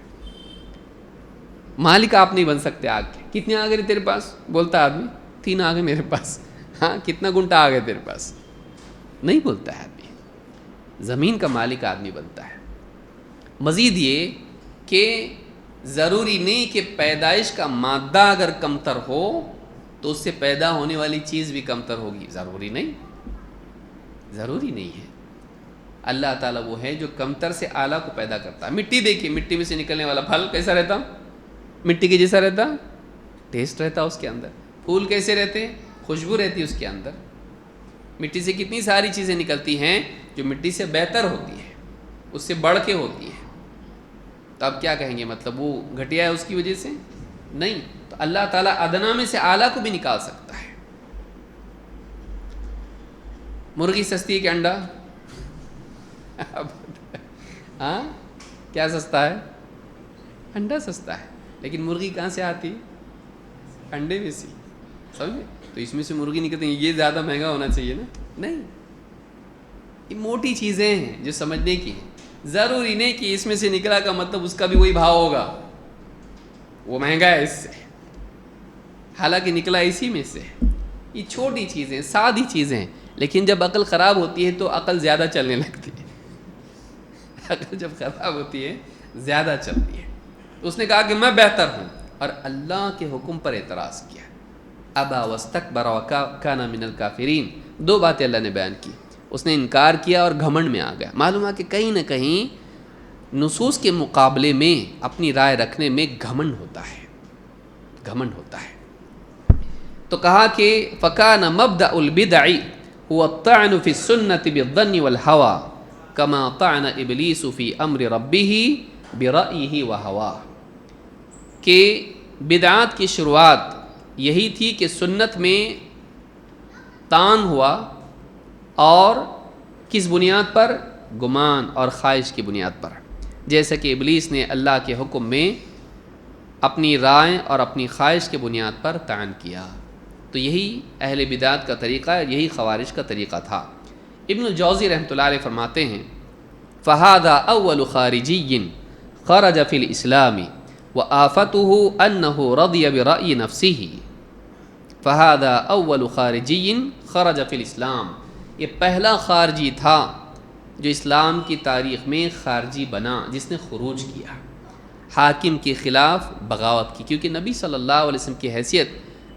مالک آپ نہیں بن سکتے آگ کے. کتنی آگ ہے تیرے پاس؟ بولتا آدمی 3 آگ ہے میرے پاس. ہاں کتنا گھنٹہ آگ ہے تیرے پاس؟ نہیں بولتا ہے آدمی. زمین کا مالک آدمی بنتا ہے. مزید یہ کہ ضروری نہیں کہ پیدائش کا مادہ اگر کمتر ہو تو اس سے پیدا ہونے والی چیز بھی کمتر ہوگی، ضروری نہیں، ضروری نہیں ہے. اللہ تعالیٰ وہ ہے جو کمتر سے اعلیٰ کو پیدا کرتا ہے. مٹی دیکھیے، مٹی میں سے نکلنے والا پھل کیسا رہتا؟ مٹی کے جیسا رہتا، ٹیسٹ رہتا اس کے اندر. پھول کیسے رہتے؟ خوشبو رہتی اس کے اندر. مٹی سے کتنی ساری چیزیں نکلتی ہیں جو مٹی سے بہتر ہوتی ہیں، اس سے بڑھ کے ہوتی ہیں. تو اب کیا کہیں گے، مطلب وہ گھٹیا ہے اس کی وجہ سے؟ نہیں. تو اللہ تعالیٰ ادنا میں سے اعلیٰ کو بھی نکال سکتا ہے. مرغی سستی ہے کہ انڈا؟ ہاں کیا سستا ہے؟ انڈا سستا ہے. لیکن مرغی کہاں سے آتی؟ انڈے میں سے. سمجھے؟ تو اس میں سے مرغی نکلتی ہیں، یہ زیادہ مہنگا ہونا چاہیے نا؟ نہیں. یہ موٹی چیزیں ہیں جو سمجھنے کی ہیں. ضروری نہیں کہ اس میں سے نکلا کا مطلب اس کا بھی وہی بھاؤ ہوگا، وہ مہنگا ہے اس سے، حالانکہ نکلا اسی میں سے. یہ چھوٹی چیزیں، سادی چیزیں، لیکن جب عقل خراب ہوتی ہے تو عقل زیادہ چلنے لگتی ہے. عقل جب خراب ہوتی ہے زیادہ چلتی ہے. اس نے کہا کہ میں بہتر ہوں، اور اللہ کے حکم پر اعتراض کیا. ابا واستکبر وکان من الکافرین. 2 باتیں اللہ نے بیان کی. اس نے انکار کیا اور گھمنڈ میں آ گیا. معلوم ہے کہ کہیں نہ کہیں نصوص کے مقابلے میں اپنی رائے رکھنے میں گھمنڈ ہوتا ہے، گھمنڈ ہوتا ہے. تو کہا کہ فکان مبدأ البدع هو الطعن في السنة بالظن والهوى كما طعن ابلیس في امر ربه برأيه وهواه. کہ بدعات کی شروعات یہی تھی کہ سنت میں طعن ہوا، اور کس بنیاد پر؟ گمان اور خواہش کی بنیاد پر. جیسا کہ ابلیس نے اللہ کے حکم میں اپنی رائے اور اپنی خواہش کے بنیاد پر طعن کیا. تو یہی اہل بدعات کا طریقہ ہے، یہی خوارج کا طریقہ تھا. ابن الجوزی رحمۃ اللہ علیہ فرماتے ہیں فَهَذَا أَوَّلُ خَارِجِيٍّ خَرَجَ فِي الْإِسْلَامِ وَآفَتُهُ أَنَّهُ رَضِيَ بِرَأْيِ نَفْسِهِ. فَهَذَا أَوَّلُ خَارِجِيٍّ خَرَجَ فِي الْإِسْلَامِ. یہ پہلا خارجی تھا جو اسلام کی تاریخ میں خارجی بنا، جس نے خروج کیا، حاکم کے خلاف بغاوت کی. کیونکہ نبی صلی اللہ علیہ وسلم کی حیثیت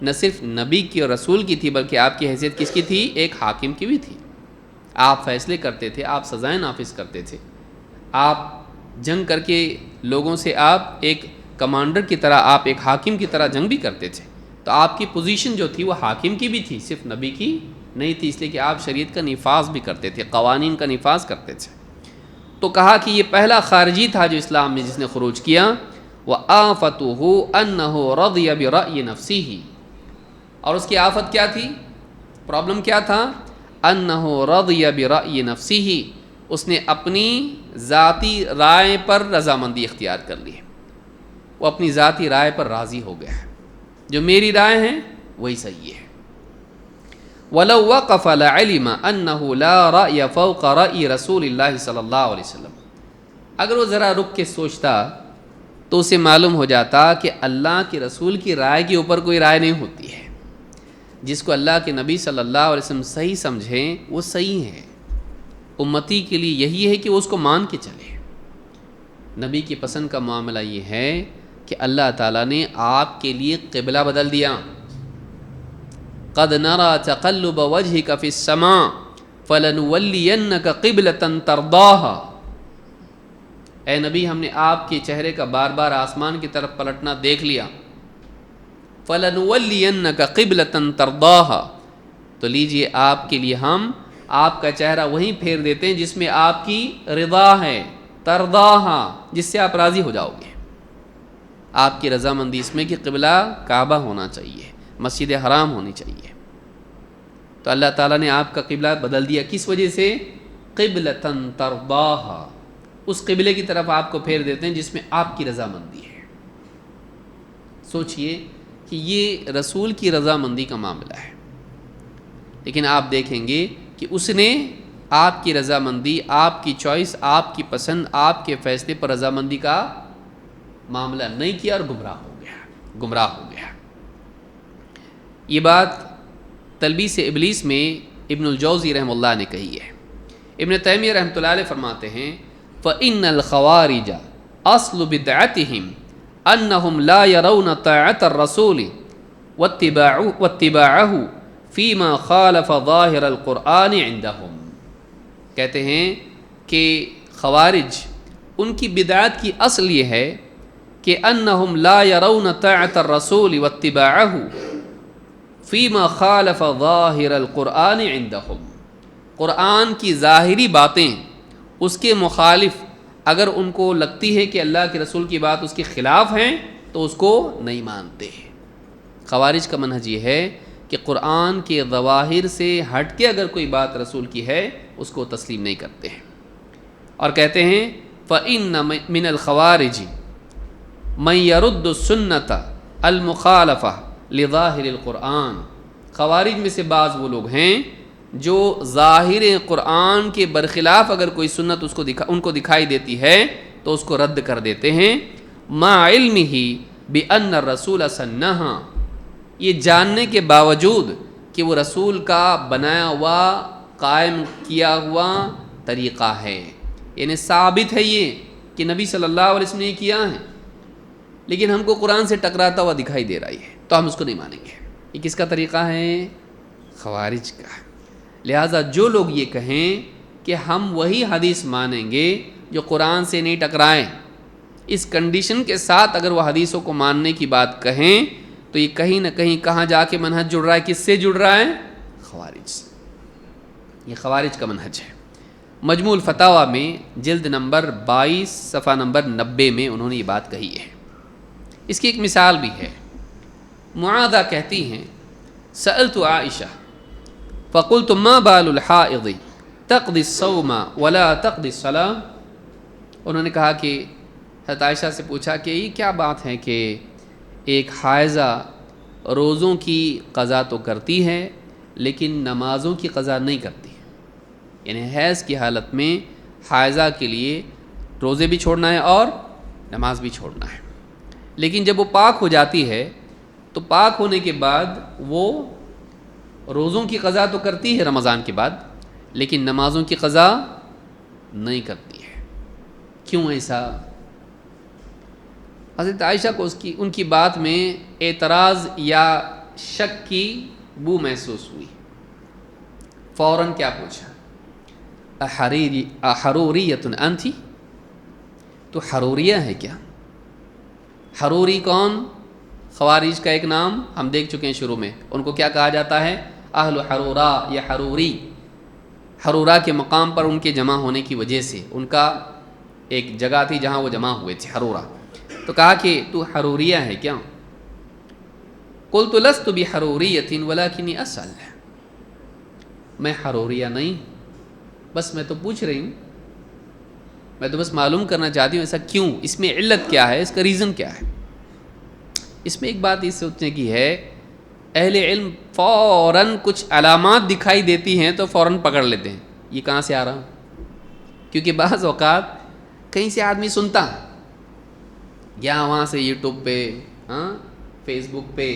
نہ صرف نبی کی اور رسول کی تھی، بلکہ آپ کی حیثیت کس کی تھی؟ ایک حاکم کی بھی تھی. آپ فیصلے کرتے تھے، آپ سزائیں نافذ کرتے تھے، آپ جنگ کر کے لوگوں سے، آپ ایک کمانڈر کی طرح، آپ ایک حاکم کی طرح جنگ بھی کرتے تھے. تو آپ کی پوزیشن جو تھی وہ حاکم کی بھی تھی، صرف نبی کی نہیں تھی. اس لیے کہ آپ شریعت کا نفاذ بھی کرتے تھے، قوانین کا نفاذ کرتے تھے. تو کہا کہ یہ پہلا خارجی تھا جو اسلام میں جس نے خروج کیا. وَآفَتُهُ أَنَّهُ رَضِيَ بِرَأْيِ نَفْسِهِ. اور اس کی آفت کیا تھی؟ پرابلم کیا تھا؟ أَنَّهُ رَضِيَ بِرَأْيِ نَفْسِهِ. اس نے اپنی ذاتی رائے پر رضامندی اختیار کر لی. وہ اپنی ذاتی رائے پر راضی ہو گیا ہے، جو میری رائے ہیں وہی صحیح ہے. وَلَوْ وَقَفَ لَعِلِمَ أَنَّهُ لَا رَأْيَ فَوْقَ رَأْيِ رَسُولِ اللَّهِ صلی اللہ علیہ وسلم. اگر وہ ذرا رک کے سوچتا تو اسے معلوم ہو جاتا کہ اللہ کے رسول کی رائے کے اوپر کوئی رائے نہیں ہوتی ہے. جس کو اللہ کے نبی صلی اللہ علیہ وسلم صحیح سمجھیں وہ صحیح ہے. امتی کے لیے یہی ہے کہ وہ اس کو مان کے چلے. نبی کی پسند کا معاملہ یہ ہے کہ اللہ تعالیٰ نے آپ کے لیے قبلہ بدل دیا. قد نرى تقلب وجهك في السماء فلنولينك قبلة ترضاها. اے نبی، ہم نے آپ کے چہرے کا بار بار آسمان کی طرف پلٹنا دیکھ لیا. فَلَنُوَلِّيَنَّكَ قِبْلَةً تَرْضَاهَا. تو لیجئے آپ کے لیے ہم آپ کا چہرہ وہیں پھیر دیتے ہیں جس میں آپ کی رضا ہے، ترضاها، جس سے آپ راضی ہو جاؤ گے. آپ کی رضامندی اس میں کہ قبلہ کعبہ ہونا چاہیے، مسجد حرام ہونی چاہیے. تو اللہ تعالیٰ نے آپ کا قبلہ بدل دیا. کس وجہ سے؟ قِبْلَةً تَرْضَاهَا. اس قبلے کی طرف آپ کو پھیر دیتے ہیں جس میں آپ کی رضامندی ہے. سوچئے کہ یہ رسول کی رضامندی کا معاملہ ہے. لیکن آپ دیکھیں گے کہ اس نے آپ کی رضامندی، آپ کی چوائس، آپ کی پسند، آپ کے فیصلے پر رضامندی کا معاملہ نہیں کیا اور گمراہ ہو گیا. یہ بات تلبیس ابلیس میں ابن الجوزی رحمہ اللہ نے کہی ہے. ابن تیمیہ رحمۃ اللہ علیہ فرماتے ہیں فَإِنَّ الْخَوَارِجَ أَصْلُ بِدْعَتِهِمْ أَنَّهُمْ لَا يَرَوْنَ طَاعَةَ الرَّسُولِ وَاتِّبَاعَهُ فِيمَا خَالَفَ ظَاهِرَ الْقُرْآنِ عِنْدَهُمْ. کہتے ہیں کہ خوارج ان کی بدعت کی اصل یہ ہے کہ انہم لا یرون طاعت الرسول واتباعه فیما خالف ظاہر القرآن عندہم. قرآن کی ظاہری باتیں اس کے مخالف اگر ان کو لگتی ہے کہ اللہ کے رسول کی بات اس کے خلاف ہیں تو اس کو نہیں مانتے. خوارج کا منہج یہ ہے کہ قرآن کے ظواہر سے ہٹ کے اگر کوئی بات رسول کی ہے اس کو تسلیم نہیں کرتے ہیں. اور کہتے ہیں فَإِنَّ مِنَ الْخَوَارِجِ مَن يَرُدُّ السُّنَّةَ الْمُخَالَفَةَ لِظَاهِرِ الْقُرْآنِ. خوارج میں سے بعض وہ لوگ ہیں جو ظاہر قرآن کے برخلاف اگر کوئی سنت ان کو دکھائی دیتی ہے تو اس کو رد کر دیتے ہیں. مَا عِلْمِهِ بِأَنَّ الرَّسُولَ سَنَّهَا. یہ جاننے کے باوجود کہ وہ رسول کا بنایا ہوا، قائم کیا ہوا طریقہ ہے، یعنی ثابت ہے یہ کہ نبی صلی اللہ علیہ وسلم نے یہ کیا ہے، لیکن ہم کو قرآن سے ٹکراتا ہوا دکھائی دے رہا ہے تو ہم اس کو نہیں مانیں گے. یہ کس کا طریقہ ہے؟ خوارج کا. لہٰذا جو لوگ یہ کہیں کہ ہم وہی حدیث مانیں گے جو قرآن سے نہیں ٹکرائیں، اس کنڈیشن کے ساتھ اگر وہ حدیثوں کو ماننے کی بات کہیں تو یہ کہیں نہ کہیں کہاں جا کے منہج جڑ رہا ہے؟ کس سے جڑ رہا ہے؟ خوارج سے. یہ خوارج کا منہج ہے. مجموع الفتاویٰ میں جلد نمبر 22 صفحہ نمبر 90 میں انہوں نے یہ بات کہی ہے. اس کی ایک مثال بھی ہے. معاذہ کہتی ہیں سألت عائشہ فقلت ما بال الحائض تقضی الصوم ولا تقضی الصلاة. انہوں نے کہا کہ حضرت عائشہ سے پوچھا کہ یہ کیا بات ہے کہ ایک حائضہ روزوں کی قضا تو کرتی ہے لیکن نمازوں کی قضا نہیں کرتی. یعنی حیض کی حالت میں حائضہ کے لیے روزے بھی چھوڑنا ہے اور نماز بھی چھوڑنا ہے، لیکن جب وہ پاک ہو جاتی ہے تو پاک ہونے کے بعد وہ روزوں کی قضا تو کرتی ہے رمضان کے بعد، لیکن نمازوں کی قضا نہیں کرتی ہے. کیوں ایسا؟ حضرت عائشہ کو ان کی بات میں اعتراض یا شک کی بو محسوس ہوئی. فوراً کیا پوچھا؟ احروریۃ انتی؟ تو حروریہ ہے کیا؟ حروری کون؟ خوارج کا ایک نام ہم دیکھ چکے ہیں شروع میں. ان کو کیا کہا جاتا ہے؟ اہل حرورا یا حروری. حرورا کے مقام پر ان کے جمع ہونے کی وجہ سے ان کا ایک جگہ تھی جہاں وہ جمع ہوئے تھے، حرورا. تو کہا کہ تو حروریہ ہے کیا؟ قلت لست بحروریۃ ولکنی اسأل. میں حروریہ نہیں، بس میں تو پوچھ رہی ہوں، میں تو بس معلوم کرنا چاہتی ہوں ایسا کیوں، اس میں علت کیا ہے، اس کا ریزن کیا ہے. اس میں ایک بات اس سوچنے کی ہے، اہل علم فوراً کچھ علامات دکھائی دیتی ہیں تو فوراً پکڑ لیتے ہیں یہ کہاں سے آ رہا. کیونکہ بعض اوقات کہیں سے آدمی سنتا یا وہاں سے یوٹیوب پہ، فیس بک پہ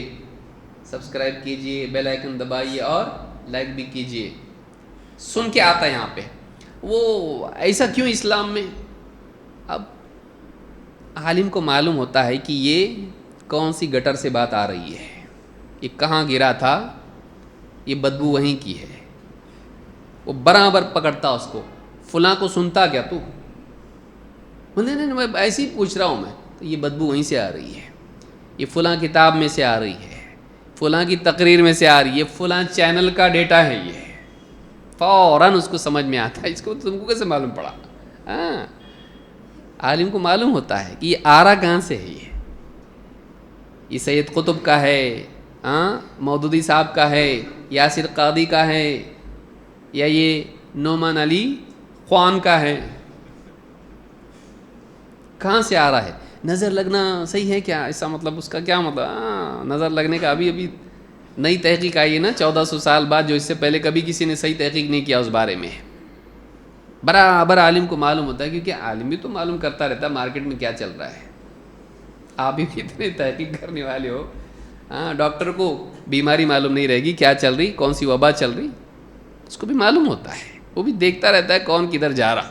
سبسکرائب کیجئے، بیل آئیکن دبائیے اور لائک بھی کیجئے، سن کے آتا ہے یہاں پہ وہ ایسا کیوں اسلام میں. اب عالم کو معلوم ہوتا ہے کہ یہ کون سی گٹر سے بات آ رہی ہے، یہ کہاں گرا تھا، یہ بدبو وہیں کی ہے. وہ برابر پکڑتا اس کو. فلاں کو سنتا کیا تو؟ نہیں میں ایسے ہی پوچھ رہا ہوں میں، تو یہ بدبو وہیں سے آ رہی ہے، یہ فلاں کتاب میں سے آ رہی ہے، فلاں کی تقریر میں سے آ رہی ہے، فلاں چینل کا ڈیٹا ہے. یہ فوراً اس کو سمجھ میں آتا ہے. اس کو تم کو کیسے معلوم پڑا؟ عالم کو معلوم ہوتا ہے کہ یہ آ رہا کہاں سے ہے. یہ سید قطب کا ہے، مودودی صاحب کا ہے، یاسر قاضی کا ہے، یا یہ نعمان علی خوان کا ہے. کہاں سے آ رہا ہے؟ نظر لگنا صحیح ہے کیا؟ ایسا مطلب اس کا کیا مطلب؟ نظر لگنے کا ابھی نئی تحقیق آئی ہے نا 1400 سال بعد، جو اس سے پہلے کبھی کسی نے صحیح تحقیق نہیں کیا اس بارے میں. برابر عالم کو معلوم ہوتا ہے، کیونکہ عالم بھی تو معلوم کرتا رہتا ہے مارکیٹ میں کیا چل رہا ہے. آپ بھی اتنے تحقیق کرنے والے ہو. ہاں، ڈاکٹر کو بیماری معلوم نہیں رہے گی کیا چل رہی، کون سی وبا چل رہی، اس کو بھی معلوم ہوتا ہے، وہ بھی دیکھتا رہتا ہے کون کدھر جا رہا،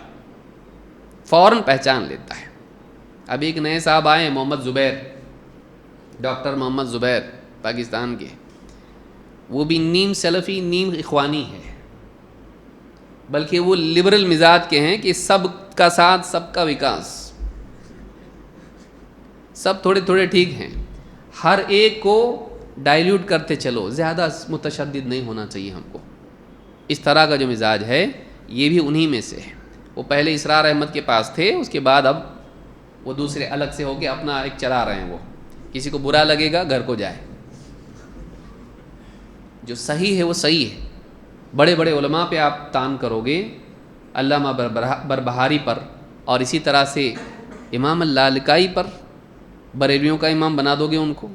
فوراً پہچان لیتا ہے. اب ایک نئے صاحب آئے ہیں محمد زبیر، ڈاکٹر محمد زبیر پاکستان کے، وہ بھی نیم سلفی نیم اخوانی ہے، بلکہ وہ لبرل مزاج کے ہیں کہ سب کا ساتھ سب کا وکاس، سب تھوڑے تھوڑے ٹھیک ہیں، ہر ایک کو ڈائلیوٹ کرتے چلو، زیادہ متشدد نہیں ہونا چاہیے ہم کو. اس طرح کا جو مزاج ہے یہ بھی انہی میں سے ہے. وہ پہلے اسرار احمد کے پاس تھے، اس کے بعد اب وہ دوسرے الگ سے ہو کے اپنا ایک چلا رہے ہیں. وہ کسی کو برا لگے گا گھر کو جائے، جو صحیح ہے وہ صحیح ہے. بڑے بڑے علماء پہ آپ تان کرو گے، علامہ بربہاری پر، اور اسی طرح سے امام اللالکائی پر، بریلویوں کا امام بنا دو گے ان کو.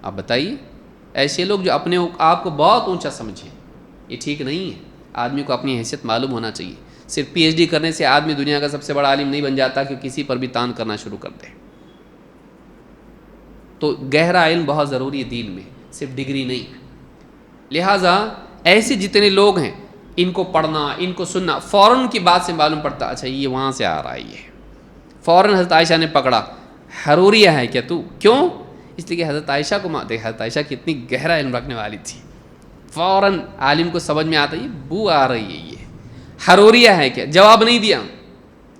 آپ بتائیے، ایسے لوگ جو اپنے آپ کو بہت اونچا سمجھیں، یہ ٹھیک نہیں ہے. آدمی کو اپنی حیثیت معلوم ہونا چاہیے. صرف پی ایچ ڈی کرنے سے آدمی دنیا کا سب سے بڑا عالم نہیں بن جاتا کہ کسی پر بھی تان کرنا شروع کر دے. تو گہرا علم بہت ضروری ہے دین میں، صرف ڈگری نہیں. لہٰذا ایسے جتنے لوگ ہیں ان کو پڑھنا، ان کو سننا، فوراً کی بات سے معلوم پڑتا اچھا یہ وہاں سے آ رہا ہے. یہ فوراً حضرت عائشہ نے پکڑا، حروریہ ہے کیا تو؟ کیوں؟ اس لیے کہ حضرت عائشہ کو دیکھ، حضرت عائشہ کتنی گہرا علم رکھنے والی تھی. فوراً عالم کو سمجھ میں آتا ہے یہ بو آ رہی ہے، یہ حروریہ ہے کیا؟ جواب نہیں دیا.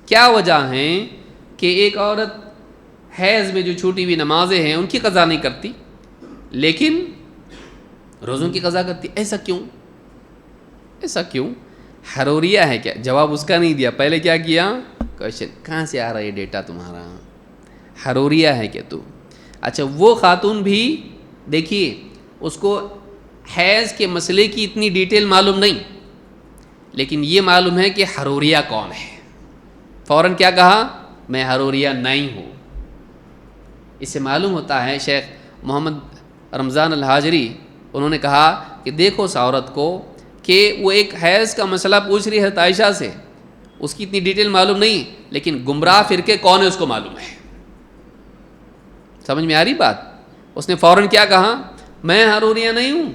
کیا وجہ ہے کہ ایک عورت حیض میں جو چھوٹی ہوئی نمازیں ہیں ان کی قضا نہیں کرتی لیکن روزوں کی قضا کرتی؟ ایسا کیوں؟ ایسا کیوں؟ حروریہ ہے کیا؟ جواب اس کا نہیں دیا. پہلے کیا کیا؟ کوشچن، کہاں سے آ رہا ہے ڈیٹا تمہارا؟ حروریہ ہے کیا تو؟ اچھا، وہ خاتون بھی دیکھیے اس کو حیض کے مسئلے کی اتنی ڈیٹیل معلوم نہیں، لیکن یہ معلوم ہے کہ حروریہ کون ہے. فوراً کیا کہا؟ میں حروریہ نہیں ہوں. اس سے معلوم ہوتا ہے، شیخ محمد رمضان الحاجری انہوں نے کہا کہ دیکھو اس عورت کو کہ وہ ایک حیض کا مسئلہ پوچھ رہی ہے حضرت عائشہ سے، اس کی اتنی ڈیٹیل معلوم نہیں، لیکن گمراہ فرقے کون ہے اس کو معلوم ہے. سمجھ میں آ رہی بات؟ اس نے فوراً کیا کہا؟ میں حروریہ نہیں ہوں.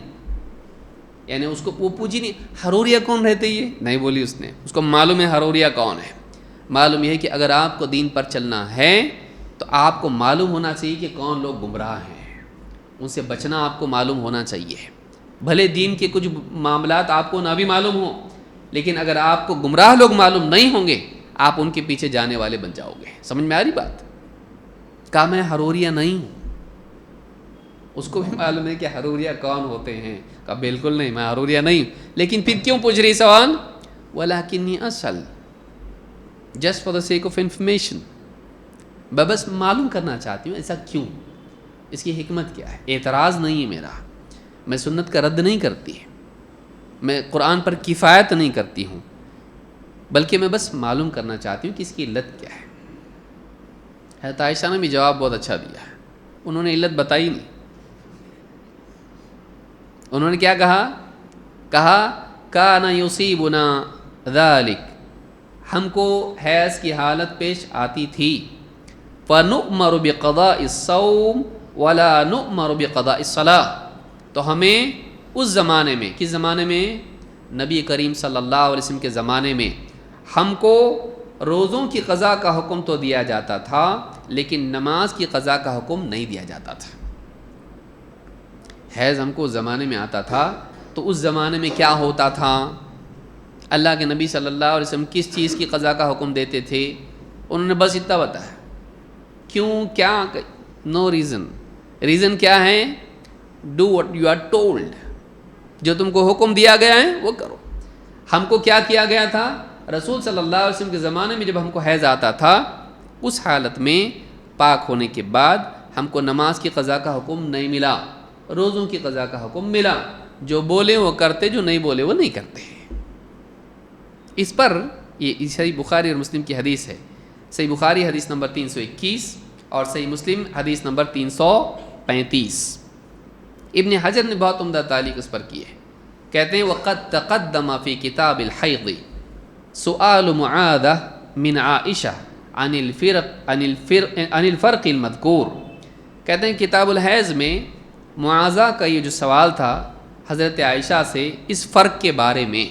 یعنی اس کو وہ پوچھی نہیں حروریہ کون رہتے، یہ نہیں بولی اس نے. اس کو معلوم ہے حروریہ کون ہے. معلوم یہ ہے کہ اگر آپ کو دین پر چلنا ہے تو آپ کو معلوم ہونا چاہیے کہ کون لوگ گمراہ ہیں، ان سے بچنا آپ کو معلوم ہونا چاہیے. بھلے دین کے کچھ معاملات آپ کو نہ بھی معلوم ہوں، لیکن اگر آپ کو گمراہ لوگ معلوم نہیں ہوں گے آپ ان کے پیچھے جانے والے بن جاؤ گے. سمجھ میں آ رہی بات؟ کہا میں حروریہ نہیں ہوں. اس کو بھی معلوم ہے کہ حروریہ کون ہوتے ہیں. کہا بالکل نہیں، میں حروریہ نہیں ہوں. لیکن پھر کیوں پوچھ رہی سوال؟ وَلَكِنِّي أَسْأَلُ just for the sake of information. میں بس معلوم کرنا چاہتی ہوں ایسا کیوں، اس کی حکمت کیا ہے. اعتراض نہیں ہے میرا، میں سنت کا رد نہیں کرتی، میں قرآن پر کفایت نہیں کرتی ہوں، بلکہ میں بس معلوم کرنا چاہتی ہوں کہ اس کی علت کیا ہے. حضرت عائشہ نے بھی جواب بہت اچھا دیا ہے. انہوں نے علت بتائی نہیں. انہوں نے کیا کہا کان یصیبنا ذلک، ہم کو حیض کی حالت پیش آتی تھی، فنؤمر بقضاء الصوم ولا نؤمر بقضاء الصلاة، تو ہمیں اس زمانے میں، کس زمانے میں؟ نبی کریم صلی اللہ علیہ وسلم کے زمانے میں ہم کو روزوں کی قضا کا حکم تو دیا جاتا تھا لیکن نماز کی قضا کا حکم نہیں دیا جاتا تھا. حیض ہم کو اس زمانے میں آتا تھا تو اس زمانے میں کیا ہوتا تھا؟ اللہ کے نبی صلی اللہ علیہ وسلم کس چیز کی قضا کا حکم دیتے تھے؟ انہوں نے بس اتنا بتایا. کیوں؟ کیا؟ No reason. ریزن کیا ہے؟ Do what you are told, جو تم کو حکم دیا گیا ہے وہ کرو. ہم کو کیا کیا گیا تھا؟ رسول صلی اللہ علیہ وسلم کے زمانے میں جب ہم کو حیض آتا تھا اس حالت میں پاک ہونے کے بعد ہم کو نماز کی قضا کا حکم نہیں ملا، روزوں کی قضا کا حکم ملا. جو بولے وہ کرتے، جو نہیں بولے وہ نہیں کرتے. اس پر یہ صحیح بخاری اور مسلم کی حدیث ہے. صحیح بخاری حدیث نمبر 321 اور صحیح مسلم حدیث نمبر 335. ابن حجر نے بہت عمدہ تعلیق اس پر کی ہے، کہتے ہیں وقد تقدم فی کتاب الحیض سؤال معاذہ من عائشہ عن الفرق المذکور، کہتے ہیں کتاب الحیض میں معاذہ کا یہ جو سوال تھا حضرت عائشہ سے اس فرق کے بارے میں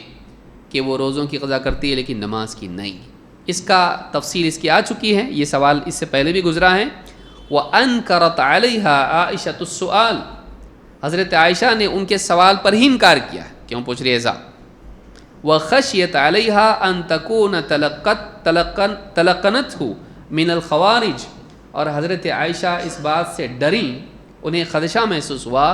کہ وہ روزوں کی قضا کرتی ہے لیکن نماز کی نہیں، اس کا تفصیل اس کی آ چکی ہے، یہ سوال اس سے پہلے بھی گزرا ہے۔ وَأَنْكَرَتْ عَلَيْهَا عَائِشَةُ السُّؤَالِ، حضرت عائشہ نے ان کے سوال پر ہی انکار کیا، کیوں پوچھ رہی ایسا؟ وَخَشْيَتْ عَلَيْهَا أَن تَكُونَ تَلَقَّنَتْهُ مِنَ الْخَوَارِجِ، اور حضرت عائشہ اس بات سے ڈریں، انہیں خدشہ محسوس ہوا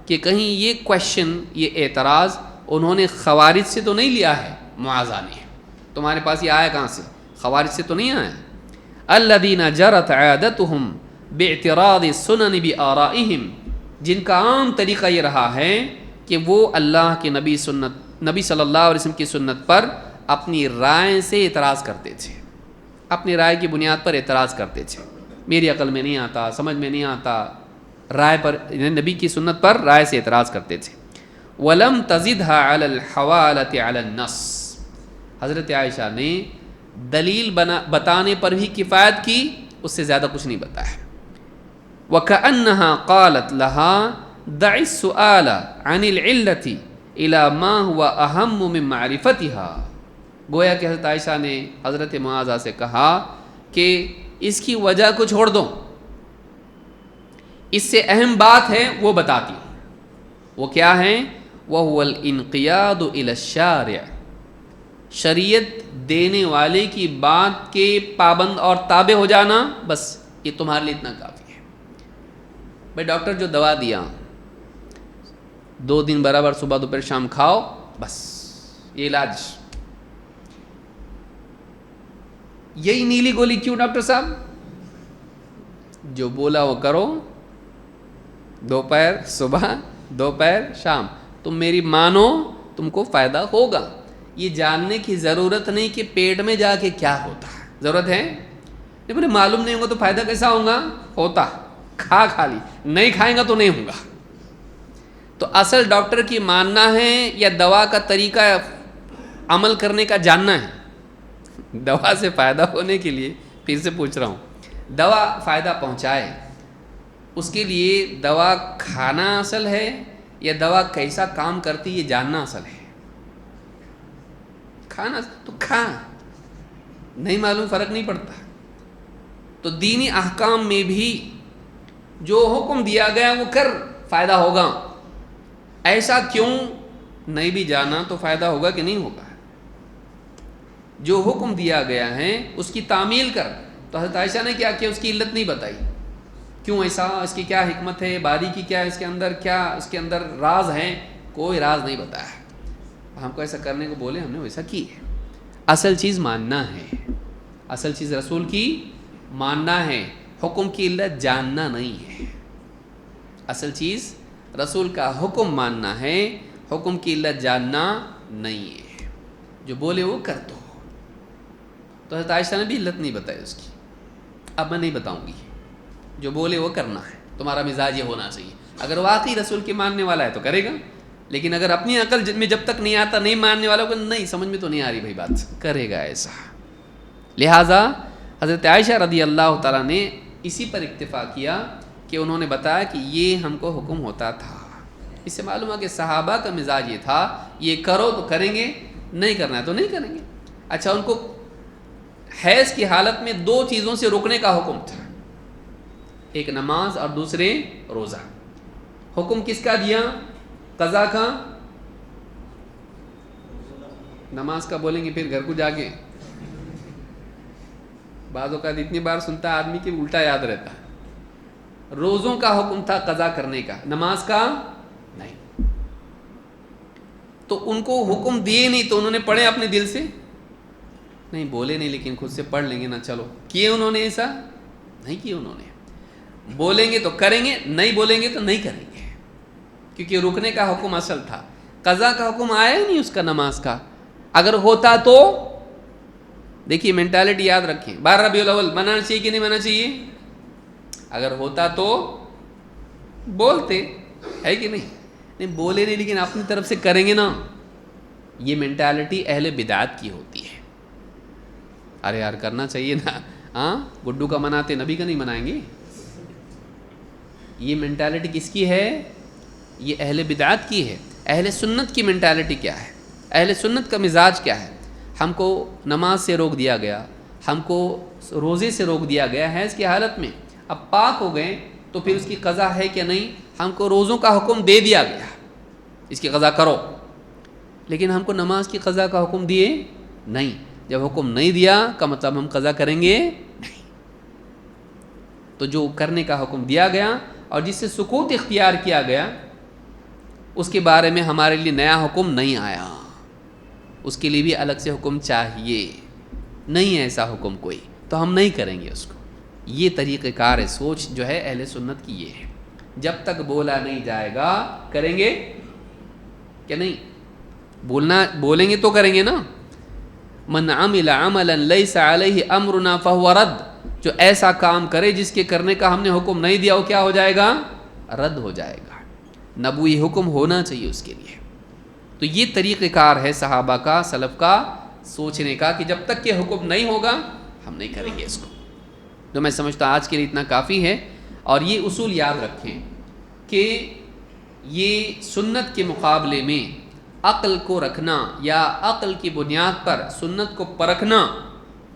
کہ کہیں یہ کویشچن، یہ اعتراض انہوں نے خوارج سے تو نہیں لیا ہے، معاذہ نے، تمہارے پاس یہ آیا کہاں سے؟ خوارج سے تو نہیں آیا۔ الَّذِينَ جَرَتْ عَادَتُهُمْ بِاعْتِرَاضِ السُّنَنِ بِآرَائِهِمْ، جن کا عام طریقہ یہ رہا ہے کہ وہ اللہ کے نبی صلی اللہ علیہ وسلم کی سنت پر اپنی رائے سے اعتراض کرتے تھے، اپنی رائے کی بنیاد پر اعتراض کرتے تھے، میری عقل میں نہیں آتا، سمجھ میں نہیں آتا، رائے پر، نبی کی سنت پر رائے سے اعتراض کرتے تھے۔ وَلَمْ تَزِدْهَا عَلَى الْحَوَالَةِ عَلَى النَّص، حضرت عائشہ نے دلیل بتانے پر بھی کفایت کی، اس سے زیادہ کچھ نہیں بتایا۔ وَكَأَنَّهَا قَالَتْ لَهَا دَعِ السُّؤَالَ عَنِ الْعِلَّةِ إِلَى مَا هُوَ أَهَمُّ مِن مَعْرِفَتِهَا، گویا کہ حضرت عائشہ نے حضرت معاذہ سے کہا کہ اس کی وجہ کو چھوڑ دو، اس سے اہم بات ہے وہ بتاتی ہوں، وہ کیا ہے؟ وَهُوَ الْإِنْقِيَادُ إِلَى الشَّارِعِ، شریعت دینے والے کی بات کے پابند اور تابع ہو جانا، بس یہ تمہارے لیے اتنا کافی ہے۔ بھائی ڈاکٹر جو دوا دیا 2 دن برابر صبح دوپہر شام کھاؤ، بس یہ علاج، یہی نیلی گولی کیوں ڈاکٹر صاحب؟ جو بولا وہ کرو، دوپہر صبح دوپہر شام، تم میری مانو تم کو فائدہ ہوگا۔ یہ جاننے کی ضرورت نہیں کہ پیٹ میں جا کے کیا ہوتا ہے، ضرورت ہے نہیں، مجھے معلوم نہیں ہوگا تو فائدہ کیسا ہوگا؟ ہوتا، کھا لی، نہیں کھائیں گا تو نہیں ہوگا۔ تو اصل ڈاکٹر کی ماننا ہے یا دوا کا طریقہ عمل کرنے کا جاننا ہے؟ دوا سے فائدہ ہونے کے لیے پھر سے پوچھ رہا ہوں، دوا فائدہ پہنچائے اس کے لیے دوا کھانا اصل ہے یا دوا کیسا کام کرتی یہ جاننا اصل ہے؟ کھانا تو کھا، نہیں معلوم فرق نہیں پڑتا۔ تو دینی احکام میں بھی جو حکم دیا گیا وہ کر، فائدہ ہوگا، ایسا کیوں نہیں بھی جانا تو فائدہ ہوگا کہ نہیں ہوگا؟ جو حکم دیا گیا ہے اس کی تعمیل کر۔ تو حضرت عائشہ نے کیا کیا؟ اس کی علت نہیں بتائی، کیوں ایسا، اس کی کیا حکمت ہے، باری کی کیا اس کے اندر، کیا اس کے اندر راز ہیں، کوئی راز نہیں بتایا۔ ہم کو ایسا کرنے کو بولے، ہم نے ویسا کی ہے۔ اصل چیز ماننا ہے، اصل چیز رسول کی ماننا ہے، حکم کی علت جاننا نہیں ہے۔ اصل چیز رسول کا حکم ماننا ہے، حکم کی علت جاننا نہیں ہے۔ جو بولے وہ کر دو۔ تو حضرت عائشہ نے بھی علت نہیں بتائی اس کی، اب میں نہیں بتاؤں گی، جو بولے وہ کرنا ہے، تمہارا مزاج یہ ہونا چاہیے۔ اگر واقعی رسول کے ماننے والا ہے تو کرے گا، لیکن اگر اپنی عقل میں جب تک نہیں آتا، نہیں ماننے والا کو نہیں سمجھ میں تو نہیں آ رہی بھائی بات، کرے گا ایسا۔ لہٰذا حضرت عائشہ رضی اللہ تعالیٰ نے اسی پر اکتفا کیا کہ انہوں نے بتایا کہ یہ ہم کو حکم ہوتا تھا۔ اس سے معلوم ہے کہ صحابہ کا مزاج یہ تھا، یہ کرو تو کریں گے، نہیں کرنا ہے تو نہیں کریں گے۔ اچھا، ان کو حیض کی حالت میں 2 چیزوں سے رکنے کا حکم تھا، ایک نماز اور دوسرے روزہ۔ حکم کس کا دیا؟ قضا کا؟ نماز کا بولیں گے پھر گھر کو جا کے، بعض اوقات اتنی بار سنتا ہے آدمی کہ الٹا یاد رہتا ہے۔ روزوں کا حکم تھا قضا کرنے کا، نماز کا نہیں۔ تو ان کو حکم دیے نہیں تو انہوں نے پڑھے اپنے دل سے؟ نہیں، بولے نہیں لیکن خود سے پڑھ لیں گے نا، چلو کیے انہوں نے ایسا؟ نہیں کیے انہوں نے۔ بولیں گے تو کریں گے، نہیں بولیں گے تو نہیں کریں گے، کیونکہ رکنے کا حکم اصل تھا، قضا کا حکم آیا ہی نہیں اس کا، نماز کا۔ اگر ہوتا تو دیکھیے مینٹالٹی یاد رکھیں، 12 ربیع الاول منانا چاہیے کہ نہیں منانا چاہیے؟ اگر ہوتا تو بولتے، ہے کہ نہیں بولے نہیں لیکن اپنی طرف سے کریں گے نا. یہ مینٹالٹی اہل بدعت کی ہوتی ہے. ارے یار کرنا چاہیے نا, ہاں گڈو کا مناتے نبی کا نہیں منائیں گے. یہ مینٹالٹی کس کی ہے؟ یہ اہل بدعت کی ہے. اہل سنت کی مینٹالٹی کیا ہے؟ اہل سنت کا مزاج کیا ہے؟ ہم کو نماز سے روک دیا گیا, ہم کو روزے سے روک دیا گیا ہے اس کی حالت میں. اب پاک ہو گئے تو پھر اس کی قضا ہے کہ نہیں؟ ہم کو روزوں کا حکم دے دیا گیا, اس کی قضا کرو, لیکن ہم کو نماز کی قضا کا حکم دیے نہیں. جب حکم نہیں دیا کا مطلب ہم قضا کریں گے نہیں. تو جو کرنے کا حکم دیا گیا اور جس سے سکوت اختیار کیا گیا اس کے بارے میں ہمارے لیے نیا حکم نہیں آیا. اس کے لیے بھی الگ سے حکم چاہیے. نہیں ہے ایسا حکم کوئی, تو ہم نہیں کریں گے اس کو. یہ طریقہ کار ہے, سوچ جو ہے اہل سنت کی یہ ہے. جب تک بولا نہیں جائے گا کریں گے کہ نہیں؟ بولیں گے تو کریں گے نا. من عمل عملا لیس علیہ امرنا فہو رد. جو ایسا کام کرے جس کے کرنے کا ہم نے حکم نہیں دیا, وہ کیا ہو جائے گا؟ رد ہو جائے گا. نبوی حکم ہونا چاہیے اس کے لیے. تو یہ طریقہ کار ہے صحابہ کا, سلف کا سوچنے کا کہ جب تک کہ حکم نہیں ہوگا ہم نہیں کریں گے اس کو. تو میں سمجھتا ہوں آج کے لیے اتنا کافی ہے. اور یہ اصول یاد رکھیں کہ یہ سنت کے مقابلے میں عقل کو رکھنا یا عقل کی بنیاد پر سنت کو پرکھنا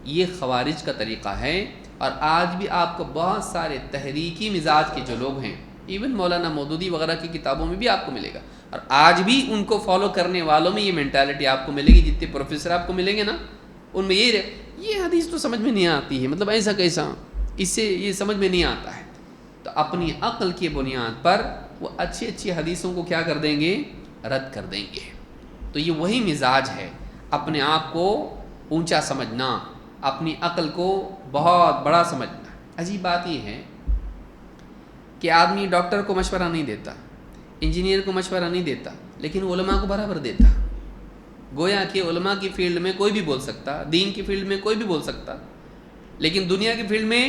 یہ خوارج کا طریقہ ہے. اور آج بھی آپ کو بہت سارے تحریکی مزاج کے جو لوگ ہیں, ایون مولانا مودودی وغیرہ کی کتابوں میں بھی آپ کو ملے گا, اور آج بھی ان کو فالو کرنے والوں میں یہ مینٹالٹی آپ کو ملے گی. جتنے پروفیسر آپ کو ملیں گے نا ان میں یہ حدیث تو سمجھ میں نہیں آتی ہے, مطلب ایسا کیسا, اس سے یہ سمجھ میں نہیں آتا ہے. تو اپنی عقل کی بنیاد پر وہ اچھی اچھی حدیثوں کو کیا کر دیں گے؟ رد کر دیں گے. تو یہ وہی مزاج ہے, اپنے آپ کو اونچا سمجھنا, اپنی عقل کو بہت بڑا سمجھنا. عجیب بات یہ ہے کہ آدمی ڈاکٹر کو مشورہ نہیں دیتا, انجینئر کو مشورہ نہیں دیتا, لیکن علماء کو برابر دیتا. گویا کہ علماء کی فیلڈ میں کوئی بھی بول سکتا, دین کی فیلڈ میں کوئی بھی بول سکتا, لیکن دنیا کی فیلڈ میں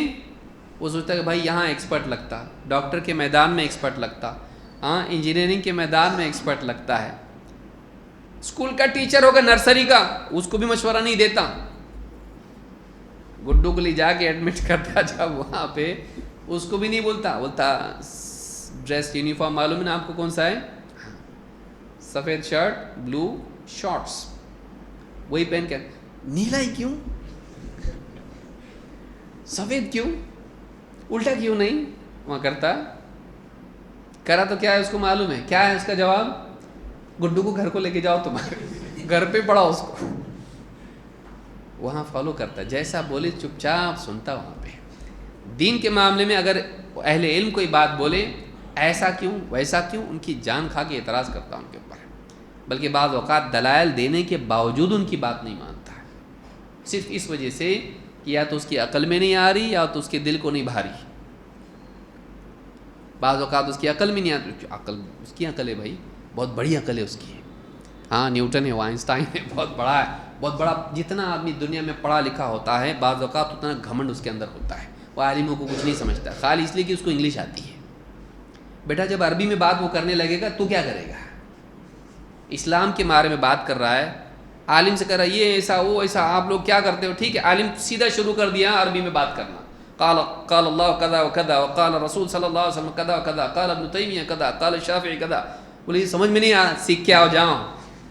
وہ سوچتا کہ بھائی یہاں ایکسپرٹ لگتا, ڈاکٹر کے میدان میں ایکسپرٹ لگتا, ہاں انجینئرنگ کے میدان میں ایکسپرٹ لگتا ہے. اسکول کا ٹیچر ہوگا نرسری کا, اس کو بھی مشورہ نہیں دیتا. گڈو کو لے جا کے ایڈمٹ کرتا جب وہاں پہ, اس کو بھی نہیں بولتا ڈریس یونیفارم معلوم ہے نا آپ کو کون سا ہے؟ سفید شرٹ بلو شارٹس, وہی پہن کے. نیلا ہی کیوں, سفید کیوں, الٹا کیوں نہیں وہاں کرا تو کیا ہے اس کو معلوم ہے. کیا ہے اس کا جواب؟ گڈو کو گھر کو لے کے جاؤ, تمہارے گھر پہ پڑھاؤ اس کو. وہاں فالو کرتا, جیسا بولے چپ چاپ سنتا. وہاں پہ دین کے معاملے میں اگر اہل علم کوئی بات بولے ایسا کیوں ویسا کیوں, ان کی جان کھا کے اعتراض کرتا ان کے اوپر. بلکہ بعض اوقات دلائل دینے کے باوجود ان کی بات نہیں مانتا ہے, صرف اس وجہ سے کہ یا تو اس کی عقل میں نہیں آ رہی یا تو اس کے دل کو نہیں بھا رہی. بعض اوقات اس کی عقل میں نہیں آتی. عقل اس کی عقل ہے بھائی, بہت بڑی عقل ہے اس کی. ہاں نیوٹن ہے, آئنسٹائن ہے, بہت بڑا ہے, بہت بڑا. جتنا آدمی دنیا میں پڑھا لکھا ہوتا ہے بعض اوقات اتنا گھمنڈ اس کے اندر ہوتا ہے. وہ عالموں کو کچھ نہیں سمجھتا, خالی اس لیے کہ اس کو انگلش آتی ہے. بیٹا جب عربی میں بات وہ کرنے لگے گا تو کیا کرے گا؟ اسلام کے بارے میں بات کر رہا ہے, عالم سے کہہ رہا ہے یہ ایسا وہ ایسا, آپ لوگ کیا کرتے ہو؟ ٹھیک ہے, عالم سیدھا شروع کر دیا عربی میں بات کرنا. قال اللہ کذا وکذا وقال رسول صلی اللہ علیہ وسلم کذا وکذا قال ابن تیمیہ کذا قال الشافعی کذا. بولے سمجھ میں نہیں آ, سیکھ کے آؤ, جاؤ